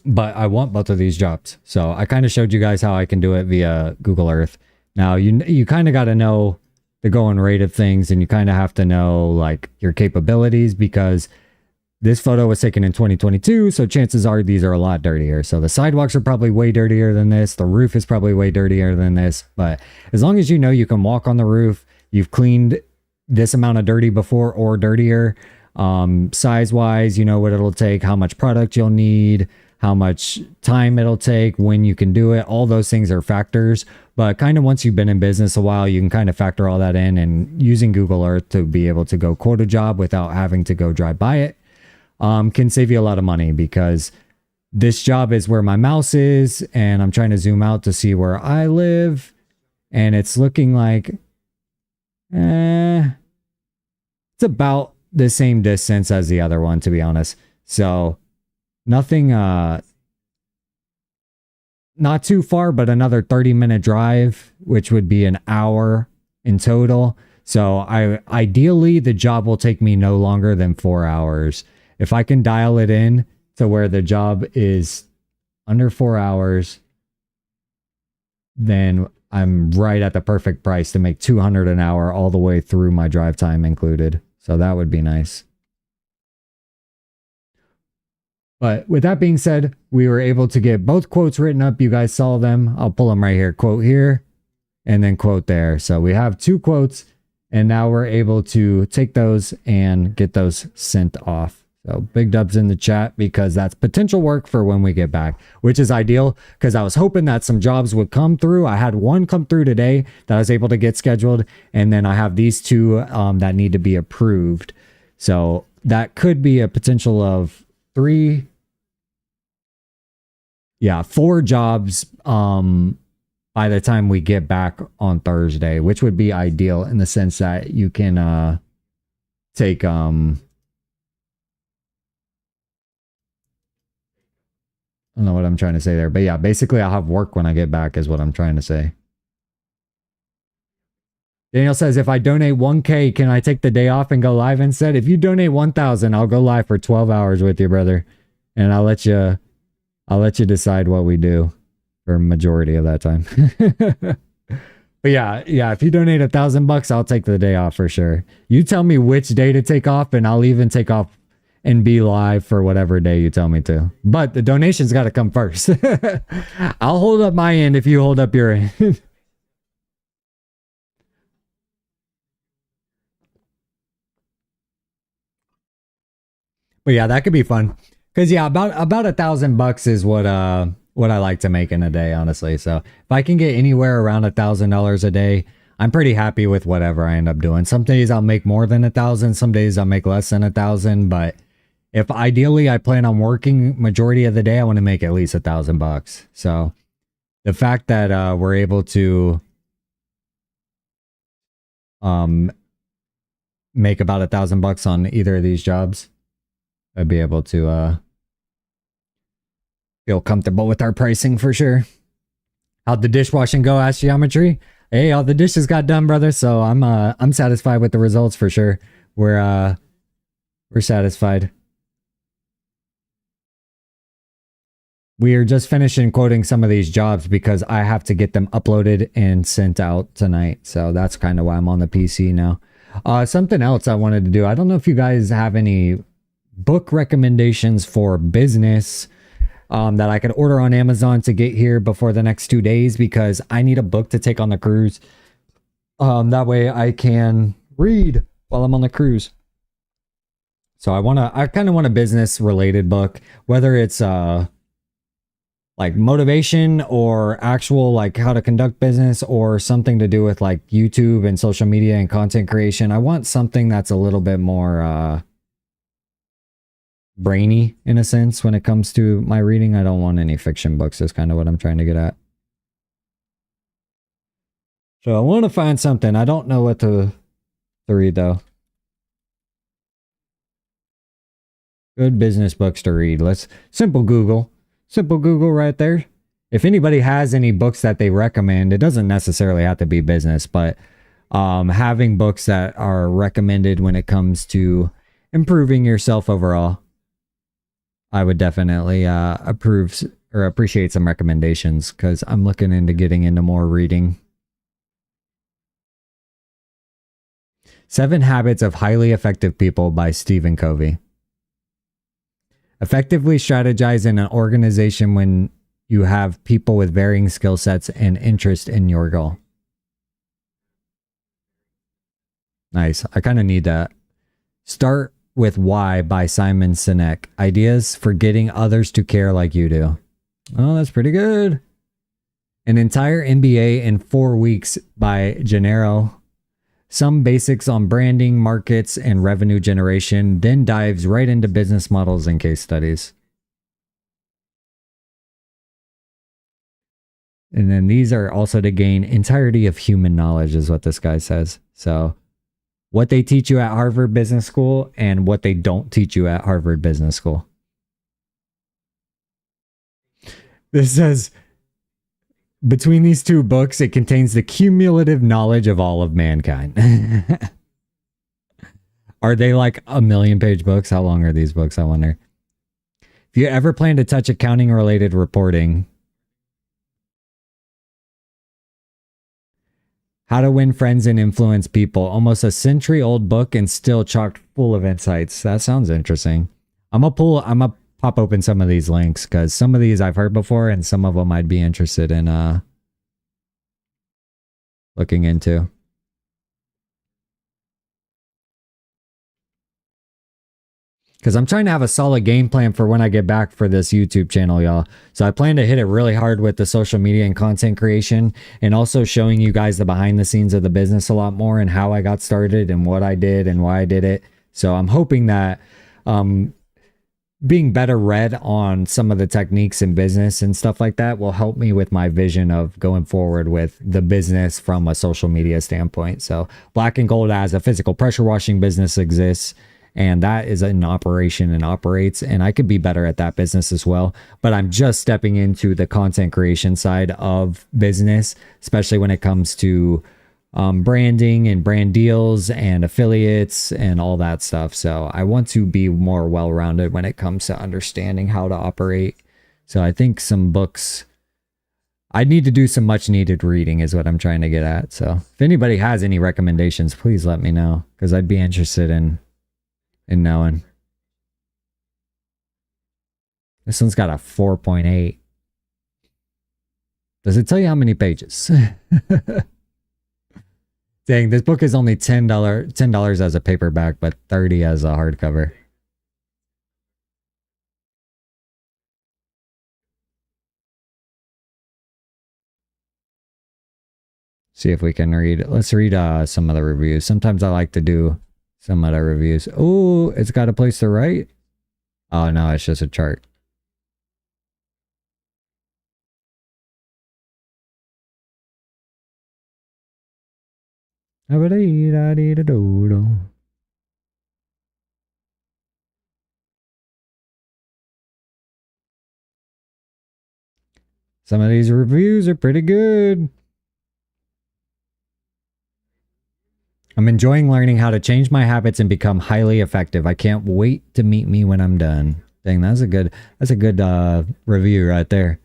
but I want both of these jobs. So I kind of showed you guys how I can do it via Google Earth. Now you kind of got to know the going rate of things, and you kind of have to know like your capabilities, because this photo was taken in 2022, so chances are these are a lot dirtier. So the sidewalks are probably way dirtier than this. The roof is probably way dirtier than this. But as long as you know you can walk on the roof, you've cleaned this amount of dirty before or dirtier, size wise, you know what it'll take, how much product you'll need, how much time it'll take, when you can do it. All those things are factors. But kind of once you've been in business a while, you can kind of factor all that in, and using Google Earth to be able to go quote a job without having to go drive by it can save you a lot of money, because this job is where my mouse is, and I'm trying to zoom out to see where I live, and it's looking like it's about the same distance as the other one, to be honest. So nothing not too far, but another 30-minute drive, which would be an hour in total. So ideally the job will take me no longer than 4 hours. If I can dial it in to where the job is under 4 hours, then I'm right at the perfect price to make $200 an hour all the way through my drive time included. So that would be nice. But with that being said, we were able to get both quotes written up. You guys saw them. I'll pull them right here. Quote here and then quote there. So we have 2 quotes, and now we're able to take those and get those sent off. So big dubs in the chat, because that's potential work for when we get back, which is ideal, because I was hoping that some jobs would come through. I had one come through today that I was able to get scheduled, and then I have these 2 that need to be approved. So that could be a potential of 4 jobs by the time we get back on Thursday, which would be ideal in the sense that you can take I don't know what I'm trying to say there, but yeah, basically I'll have work when I get back is what I'm trying to say. Daniel says, if I donate 1K, can I take the day off and go live instead? If you donate 1,000, I'll go live for 12 hours with you, brother. And I'll let you decide what we do for a majority of that time. But yeah, if you donate $1,000, I'll take the day off for sure. You tell me which day to take off, and I'll even take off and be live for whatever day you tell me to. But the donation's got to come first. I'll hold up my end if you hold up your end. But yeah, that could be fun. Cause yeah, about $1,000 is what I like to make in a day, honestly. So if I can get anywhere around $1,000 a day, I'm pretty happy with whatever I end up doing. Some days I'll make more than 1,000. Some days I'll make less than 1,000. But if ideally I plan on working majority of the day, I want to make at least $1,000. So the fact that we're able to make about $1,000 on either of these jobs, I'd be able to feel comfortable with our pricing for sure. How'd the dishwashing go? Ask Geometry. Hey, all the dishes got done, brother. So I'm satisfied with the results for sure. We're satisfied. We are just finishing quoting some of these jobs because I have to get them uploaded and sent out tonight. So that's kind of why I'm on the PC now. Something else I wanted to do. I don't know if you guys have any book recommendations for business that I could order on Amazon to get here before the next 2 days, because I need a book to take on the cruise. That way I can read while I'm on the cruise. So I kind of want a business related book, whether it's like motivation or actual like how to conduct business, or something to do with like YouTube and social media and content creation. I want something that's a little bit more brainy in a sense when it comes to my reading. I don't want any fiction books is kind of what I'm trying to get at. So I want to find something. I don't know what to to read, though. Good business books to read. Let's simple Google. Simple Google right there. If anybody has any books that they recommend, it doesn't necessarily have to be business, but having books that are recommended when it comes to improving yourself overall, I would definitely approve or appreciate some recommendations because I'm looking into getting into more reading. 7 Habits of Highly Effective People by Stephen Covey. Effectively strategize in an organization when you have people with varying skill sets and interest in your goal. Nice. I kind of need that. Start with Why by Simon Sinek. Ideas for getting others to care like you do. Oh, that's pretty good. An entire MBA in 4 weeks by Gennaro. Some basics on branding, markets, and revenue generation, then dives right into business models and case studies. And then these are also to gain entirety of human knowledge is what this guy says. So what they teach you at Harvard Business School and what they don't teach you at Harvard Business School. This says, between these 2 books, it contains the cumulative knowledge of all of mankind. Are they like 1,000,000-page books? How long are these books, I wonder? If you ever plan to touch accounting-related reporting, How to Win Friends and Influence People, almost a century-old book and still chock full of insights. That sounds interesting. I'm gonna pop open some of these links because some of these I've heard before and some of them I'd be interested in looking into. Because I'm trying to have a solid game plan for when I get back for this YouTube channel, y'all. So I plan to hit it really hard with the social media and content creation and also showing you guys the behind the scenes of the business a lot more and how I got started and what I did and why I did it. So I'm hoping that being better read on some of the techniques in business and stuff like that will help me with my vision of going forward with the business from a social media standpoint. So Black and Gold as a physical pressure washing business exists. And that is in operation and operates. And I could be better at that business as well. But I'm just stepping into the content creation side of business, especially when it comes to branding and brand deals and affiliates and all that stuff. So I want to be more well-rounded when it comes to understanding how to operate. So I think some books, I need to do some much needed reading is what I'm trying to get at. So if anybody has any recommendations, please let me know because I'd be interested in knowing. This one's got a 4.8. Does it tell you how many pages? Dang, this book is only $10 as a paperback, but $30 as a hardcover. See if we can read. Let's read some of the reviews. Sometimes I like to do some of the reviews. Oh, it's got a place to write. Oh no, it's just a chart. Some of these reviews are pretty good. I'm enjoying learning how to change my habits and become highly effective. I can't wait to meet me when I'm done. Dang, that's a good review right there.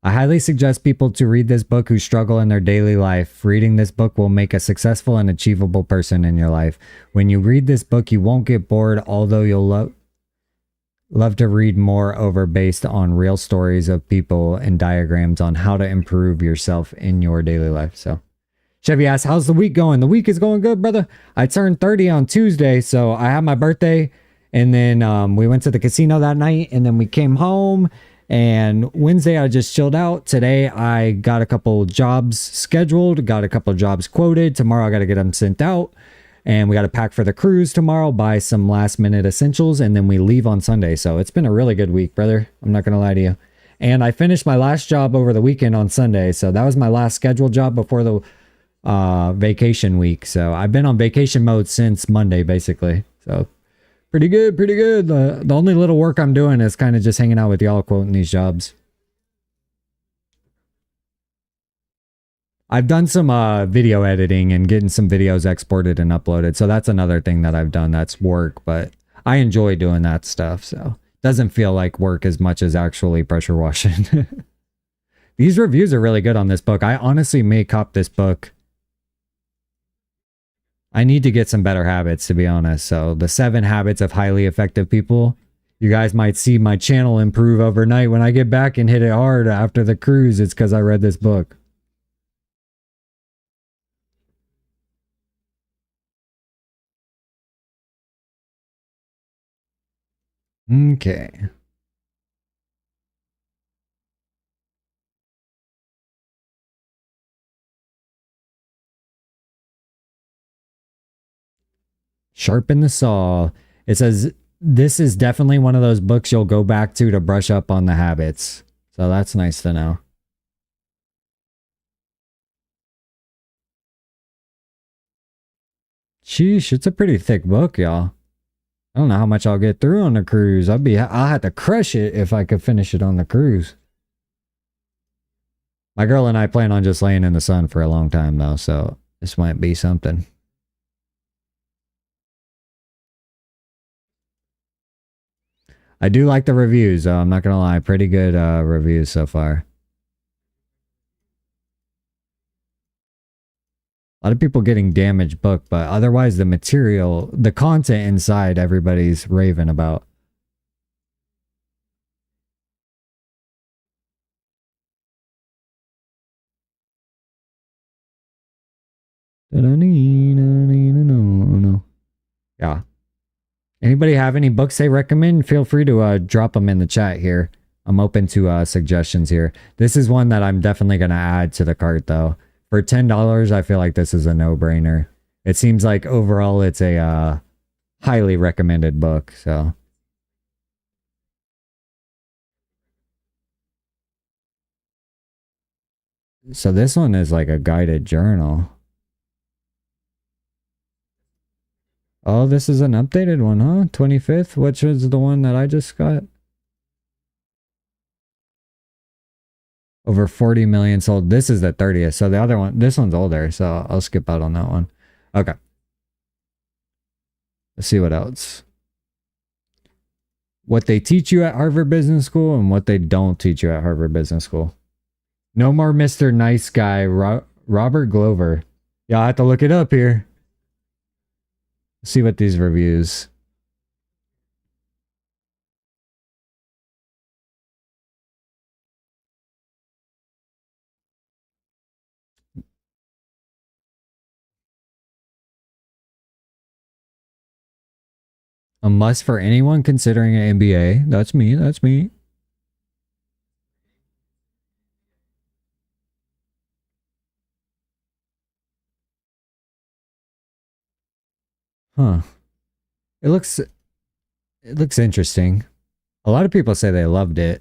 I highly suggest people to read this book who struggle in their daily life. Reading this book will make a successful and achievable person in your life. When you read this book, you won't get bored, although you'll love to read more over based on real stories of people and diagrams on how to improve yourself in your daily life. So Chevy asks, how's the week going? The week is going good, brother. I turned 30 on Tuesday, so I had my birthday, and then we went to the casino that night, and then we came home, and Wednesday I just chilled out. Today I got a couple jobs scheduled, got a couple jobs quoted. Tomorrow I got to get them sent out, and we got to pack for the cruise tomorrow, buy some last minute essentials, and then we leave on Sunday. So it's been a really good week, brother. I'm not going to lie to you. And I finished my last job over the weekend on Sunday, so that was my last scheduled job before the vacation week. So I've been on vacation mode since Monday, basically. So pretty good, pretty good. The only little work I'm doing is kind of just hanging out with y'all, quoting these jobs. I've done some video editing and getting some videos exported and uploaded. So that's another thing that I've done that's work, but I enjoy doing that stuff. So it doesn't feel like work as much as actually pressure washing. These reviews are really good on this book. I honestly may cop this book. I need to get some better habits, to be honest. So the 7 habits of highly effective people. You guys might see my channel improve overnight when I get back and hit it hard after the cruise. It's because I read this book. Okay. Sharpen the saw. It says this is definitely one of those books you'll go back to brush up on the habits. So that's nice to know. Sheesh, it's a pretty thick book, y'all. I don't know how much I'll get through on the cruise. I'll have to crush it if I could finish it on the cruise. My girl and I plan on just laying in the sun for a long time though, so this might be something. I do like the reviews, though. I'm not gonna lie, pretty good reviews so far. A lot of people getting damaged book, but otherwise the material, the content inside, everybody's raving about. Yeah. Anybody have any books they recommend? Feel free to drop them in the chat here. I'm open to suggestions here. This is one that I'm definitely going to add to the cart, though. For $10, I feel like this is a no-brainer. It seems like overall it's a highly recommended book, so. So this one is like a guided journal. Oh, this is an updated one, huh? 25th, which was the one that I just got. Over 40 million sold. This is the 30th. So the other one, this one's older. So I'll skip out on that one. Okay. Let's see what else. What they teach you at Harvard Business School and what they don't teach you at Harvard Business School. No more Mr. Nice Guy, Robert Glover. Yeah, I have to look it up here. Let's see what these reviews. A must for anyone considering an MBA. That's me. That's me. Huh. It looks interesting. A lot of people say they loved it.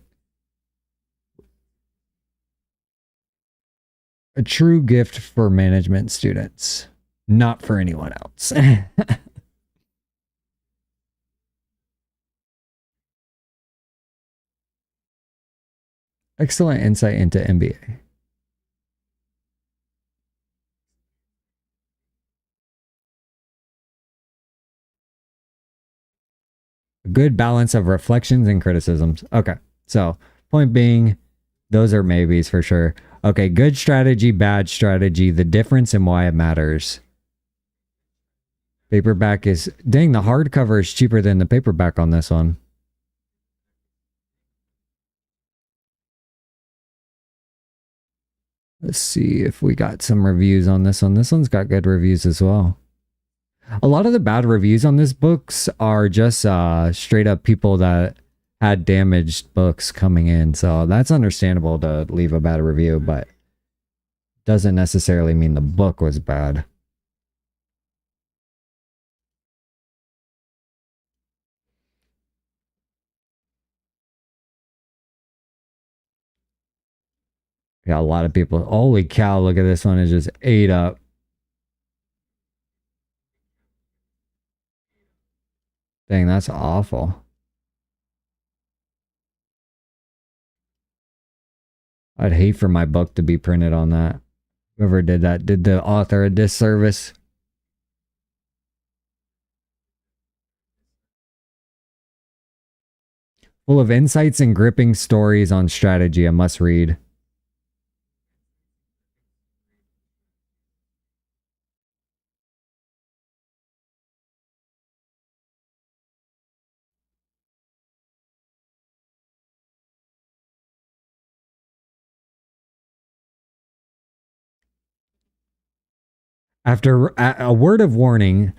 A true gift for management students, not for anyone else. Excellent insight into MBA. A good balance of reflections and criticisms. Okay. So, point being, those are maybes for sure. Okay. Good strategy, bad strategy, the difference and why it matters. Paperback is, dang, the hardcover is cheaper than the paperback on this one. Let's see if we got some reviews on this one. This one's got good reviews as well. A lot of the bad reviews on this books are just straight up people that had damaged books coming in. So that's understandable to leave a bad review, but doesn't necessarily mean the book was bad. Yeah, a lot of people. Holy cow, look at this one. It just ate up. Dang, that's awful. I'd hate for my book to be printed on that. Whoever did that did the author a disservice. Full of insights and gripping stories on strategy, a must read. After a word of warning,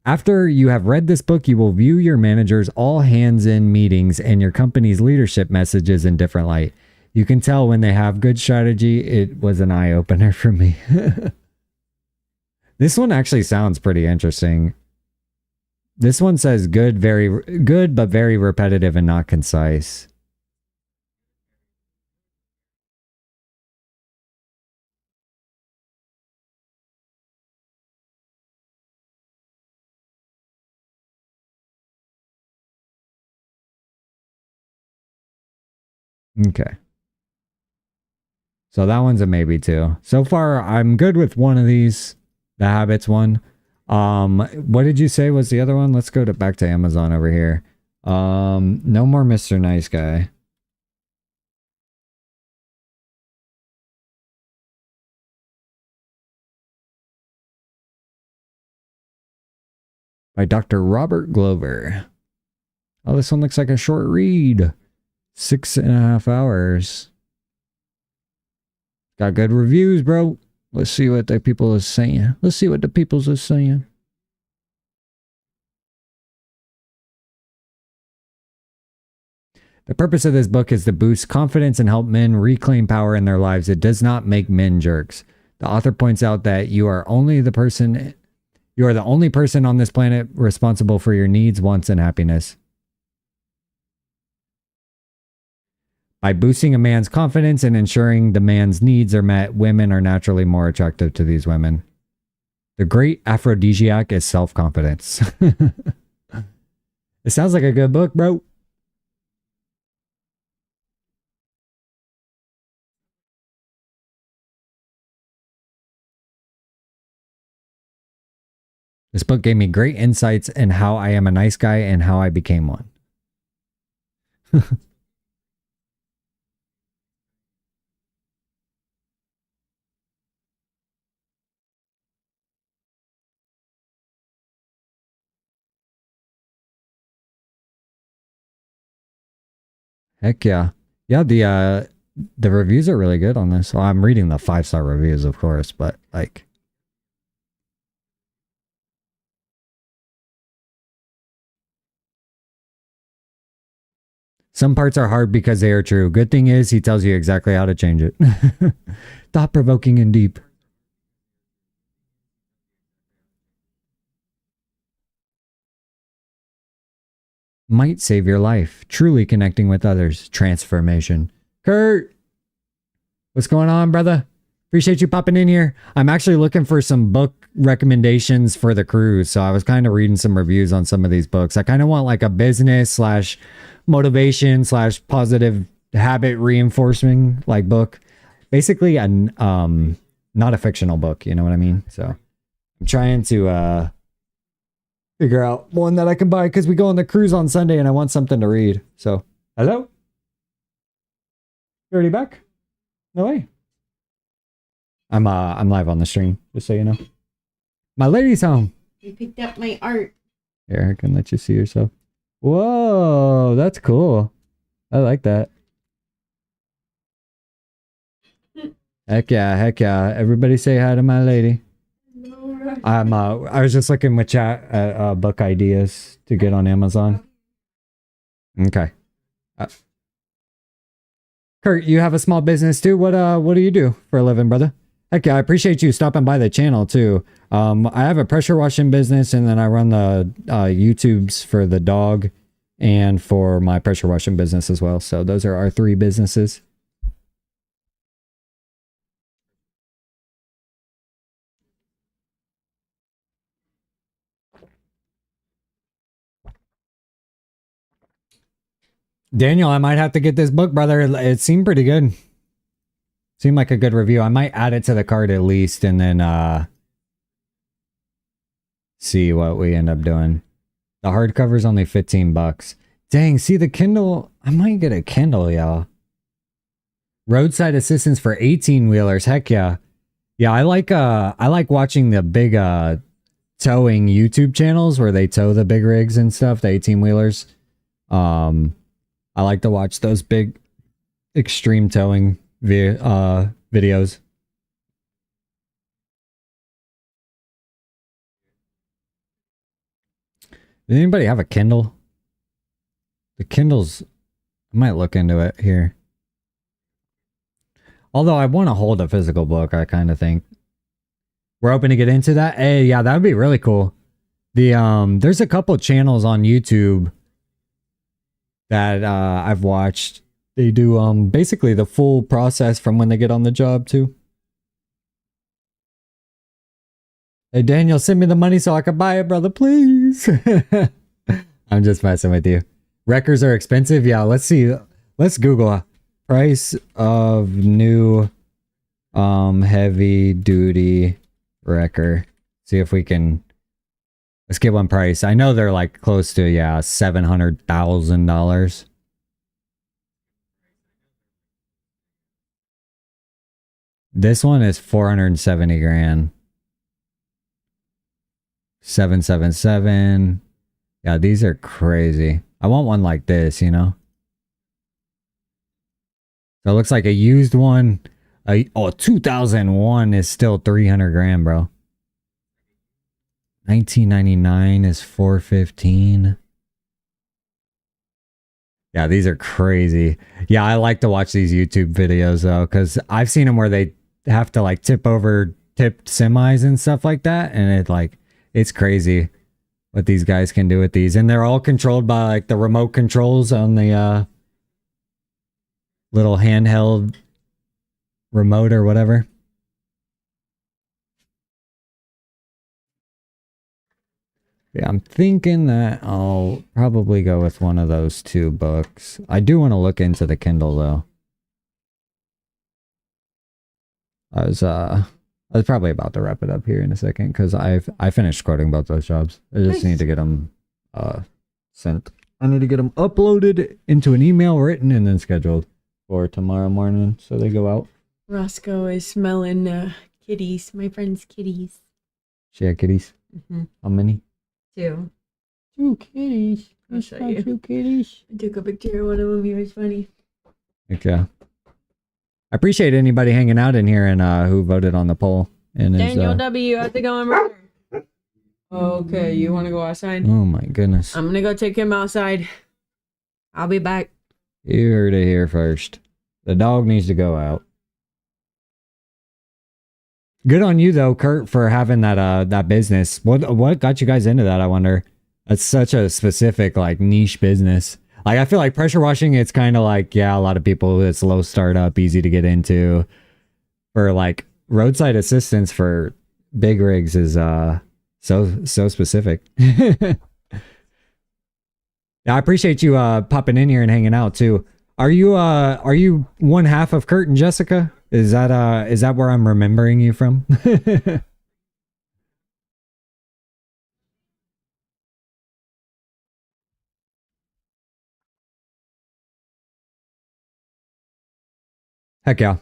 after you have read this book, you will view your manager's all hands in meetings and your company's leadership messages in different light. You can tell when they have good strategy. It was an eye opener for me. This one actually sounds pretty interesting. This one says good, very good, but very repetitive and not concise. Okay. So that one's a maybe too. So far, I'm good with one of these, the habits one. What did you say was the other one? Let's go back to Amazon over here. No more Mr. Nice Guy. By Dr. Robert Glover. Oh, this one looks like a short read. 6.5 hours. Got good reviews, bro. Let's see what the people is saying. Let's see what the peoples is saying. The purpose of this book is to boost confidence and help men reclaim power in their lives. It does not make men jerks. The author points out that you are the only person on this planet responsible for your needs, wants, and happiness. By boosting a man's confidence and ensuring the man's needs are met, women are naturally more attractive to these women. The great aphrodisiac is self-confidence. It sounds like a good book, bro. This book gave me great insights in how I am a nice guy and how I became one. Heck yeah. Yeah, the reviews are really good on this. Well, I'm reading the 5-star reviews, of course, but like some parts are hard because they are true. Good thing is he tells you exactly how to change it. Thought provoking and deep. Might save your life. Truly connecting with others. Transformation. Kurt, what's going on, brother? Appreciate you popping in here. I'm actually looking for some book recommendations for the cruise. So I was kind of reading some reviews on some of these books. I kind of want like a business slash motivation slash positive habit reinforcing like book. Basically not a fictional book, you know what I mean? So I'm trying to figure out one that I can buy because we go on the cruise on Sunday and I want something to read. So hello? You already back? No way. I'm live on the stream, just so you know. My lady's home. You picked up my art. Here, I can let you see yourself. Whoa, that's cool. I like that. Heck yeah, heck yeah. Everybody say hi to my lady. I was just looking with chat at book ideas to get on Amazon. Okay. Kurt, you have a small business too. What do you do for a living, brother? Heck yeah, I appreciate you stopping by the channel too. I have a pressure washing business and then I run the YouTubes for the dog and for my pressure washing business as well. So those are our 3 businesses. Daniel, I might have to get this book, brother. It seemed pretty good. Seemed like a good review. I might add it to the cart at least and then see what we end up doing. The hardcover's only $15. Dang, see the Kindle. I might get a Kindle, y'all. Roadside assistance for 18-wheelers. Heck yeah. Yeah, I like watching the big towing YouTube channels where they tow the big rigs and stuff, the 18-wheelers. I like to watch those big extreme towing videos. Does anybody have a Kindle? The Kindles, I might look into it here. Although I want to hold a physical book, I kind of think. We're hoping to get into that. Hey, yeah, that would be really cool. There's a couple channels on YouTube that I've watched. They do basically the full process from when they get on the job too. Hey Daniel, send me the money so I can buy it, brother, please. I'm just messing with you. Wreckers are expensive. Yeah, let's see. Let's Google price of new heavy duty wrecker. See if we can. Let's get one price. I know they're like close to $700,000. This one is 470 grand. 777. Yeah, these are crazy. I want one like this, you know. So it looks like a used one. 2001 is still 300 grand, bro. 1999 is 415. Yeah, these are crazy. Yeah, I like to watch these YouTube videos though, because I've seen them where they have to like tip over tipped semis and stuff like that, and it's crazy what these guys can do with these, and they're all controlled by like the remote controls on the little handheld remote or whatever. Yeah, I'm thinking that I'll probably go with one of those two books. I do want to look into the Kindle though. I was probably about to wrap it up here in a second because I finished quoting both those jobs. I just need to get them sent. I need to get them uploaded into an email, written, and then scheduled for tomorrow morning so they go out. Roscoe is smelling kitties. My friend's kitties. She had kitties? Mm-hmm. How many? 2. 2 kitties. I'll show you. 2 kitties. I took a picture of one of them. He was funny. Okay. I appreciate anybody hanging out in here and who voted on the poll. And Daniel W. I think I'm a Okay, you want to go outside? Oh my goodness. I'm gonna go take him outside. I'll be back. You heard it here first. The dog needs to go out. Good on you though, Kurt, for having that business. What got you guys into that, I wonder? That's such a specific like niche business. Like I feel like pressure washing, it's kind of like, yeah, a lot of people, it's low startup, easy to get into. For like roadside assistance for big rigs is so specific. Yeah, I appreciate you popping in here and hanging out too. Are you one half of Kurt and Jessica? Is that where I'm remembering you from? Heck yeah.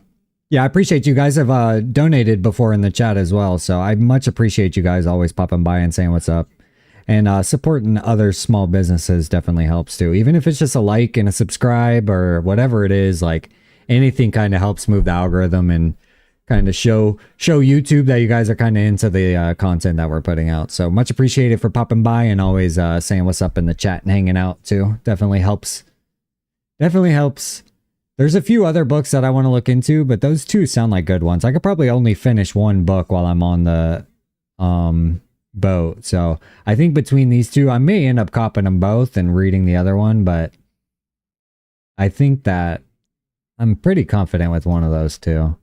Yeah, I appreciate you guys have donated before in the chat as well. So I much appreciate you guys always popping by and saying what's up. And supporting other small businesses definitely helps too. Even if it's just a like and a subscribe or whatever it is, like anything kind of helps move the algorithm and kind of show YouTube that you guys are kind of into the content that we're putting out. So much appreciated for popping by and always saying what's up in the chat and hanging out too. Definitely helps. Definitely helps. There's a few other books that I want to look into, but those two sound like good ones. I could probably only finish one book while I'm on the boat. So I think between these two, I may end up copping them both and reading the other one, but I think that I'm pretty confident with one of those two.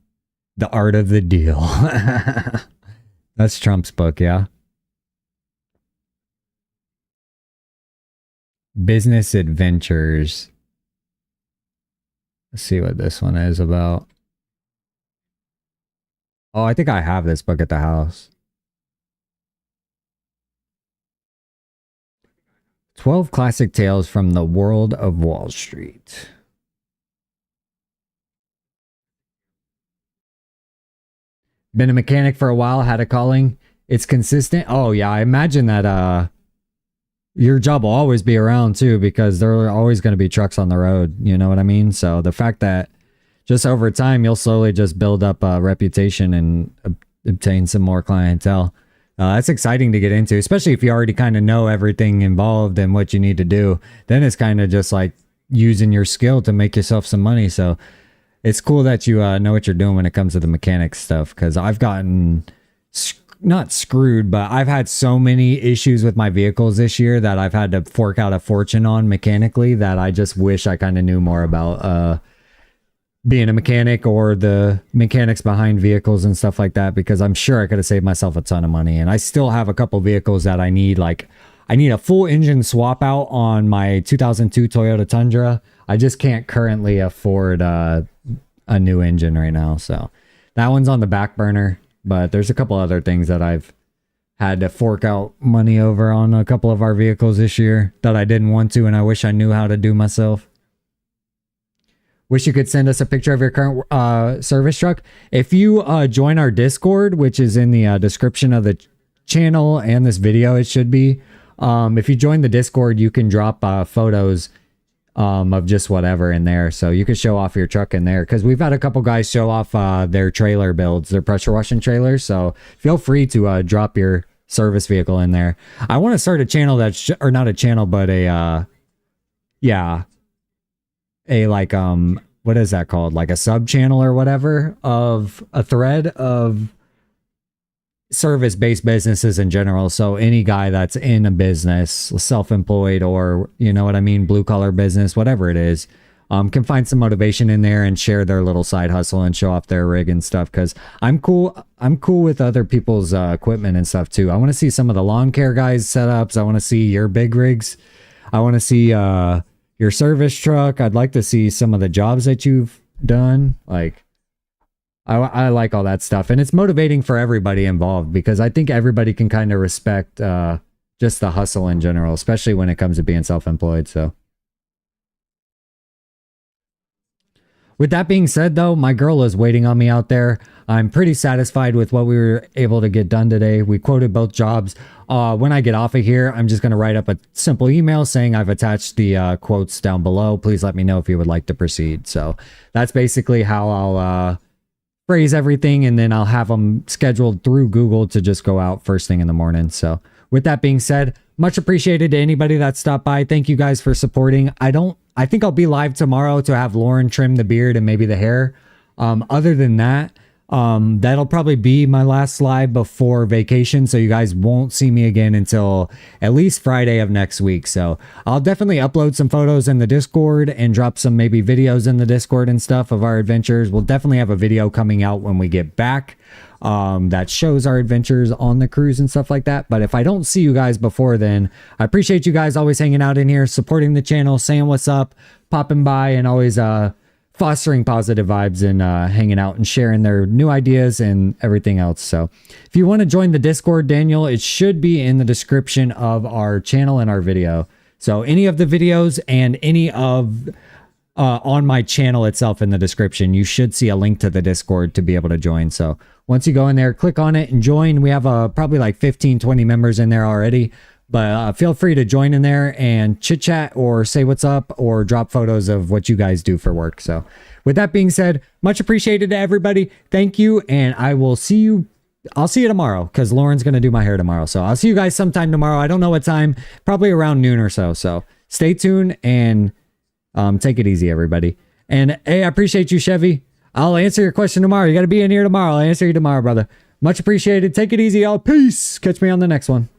The Art of the Deal. That's Trump's book, yeah. Business Adventures. Let's see what this one is about. Oh, I think I have this book at the house. 12 Classic Tales from the World of Wall Street. Been a mechanic for a while, had a calling. It's consistent. Oh yeah, I imagine that your job will always be around too, because there are always going to be trucks on the road. You know what I mean? So the fact that just over time you'll slowly just build up a reputation and obtain some more clientele. That's exciting to get into, especially if you already kind of know everything involved and what you need to do. Then it's kind of just like using your skill to make yourself some money. So it's cool that you know what you're doing when it comes to the mechanics stuff, because I've gotten not screwed, but I've had so many issues with my vehicles this year that I've had to fork out a fortune on mechanically, that I just wish I kind of knew more about being a mechanic or the mechanics behind vehicles and stuff like that, because I'm sure I could have saved myself a ton of money. And I still have a couple vehicles that I need. Like, I need a full engine swap out on my 2002 Toyota Tundra. I just can't currently afford a new engine right now. So that one's on the back burner, but there's a couple other things that I've had to fork out money over on a couple of our vehicles this year that I didn't want to, and I wish I knew how to do myself. Wish you could send us a picture of your current service truck. If you join our Discord, which is in the description of the channel and this video, it should be. If you join the Discord, you can drop photos of just whatever in there. So you can show off your truck in there, because we've had a couple guys show off their trailer builds, their pressure washing trailers. So feel free to drop your service vehicle in there. I want to start a channel that's, or not a channel, but a like what is that called, like a sub channel or whatever, of a thread of service based businesses in general. So any guy that's in a business, self-employed, or you know what I mean, blue collar business, whatever it is, can find some motivation in there and share their little side hustle and show off their rig and stuff. Because I'm cool with other people's equipment and stuff too. I want to see some of the lawn care guys setups. I want to see your big rigs. I want to see your service truck. I'd like to see some of the jobs that you've done. Like, I like all that stuff. And it's motivating for everybody involved, because I think everybody can kind of respect just the hustle in general, especially when it comes to being self-employed. So with that being said, though, my girl is waiting on me out there. I'm pretty satisfied with what we were able to get done today. We quoted both jobs. When I get off of here, I'm just going to write up a simple email saying I've attached the quotes down below. Please let me know if you would like to proceed. So that's basically how I'll phrase everything, and then I'll have them scheduled through Google to just go out first thing in the morning. So with that being said, much appreciated to anybody that stopped by. Thank you guys for supporting. I think I'll be live tomorrow to have Lauren trim the beard and maybe the hair. Other than that, that'll probably be my last live before vacation. So you guys won't see me again until at least Friday of next week. So I'll definitely upload some photos in the Discord and drop some maybe videos in the Discord and stuff of our adventures. We'll definitely have a video coming out when we get back that shows our adventures on the cruise and stuff like that. But if I don't see you guys before then, I appreciate you guys always hanging out in here, supporting the channel, saying what's up, popping by, and always fostering positive vibes and hanging out and sharing their new ideas and everything else. So if you want to join the Discord, Daniel, it should be in the description of our channel and our video. So any of the videos and any of on my channel itself in the description, you should see a link to the Discord to be able to join. So once you go in there, click on it and join. We have probably like 15-20 members in there already. But feel free to join in there and chit chat or say what's up or drop photos of what you guys do for work. So with that being said, much appreciated to everybody. Thank you. And I will see you. I'll see you tomorrow, because Lauren's going to do my hair tomorrow. So I'll see you guys sometime tomorrow. I don't know what time, probably around noon or so. So stay tuned and take it easy, everybody. And hey, I appreciate you, Chevy. I'll answer your question tomorrow. You got to be in here tomorrow. I'll answer you tomorrow, brother. Much appreciated. Take it easy, y'all. Peace. Catch me on the next one.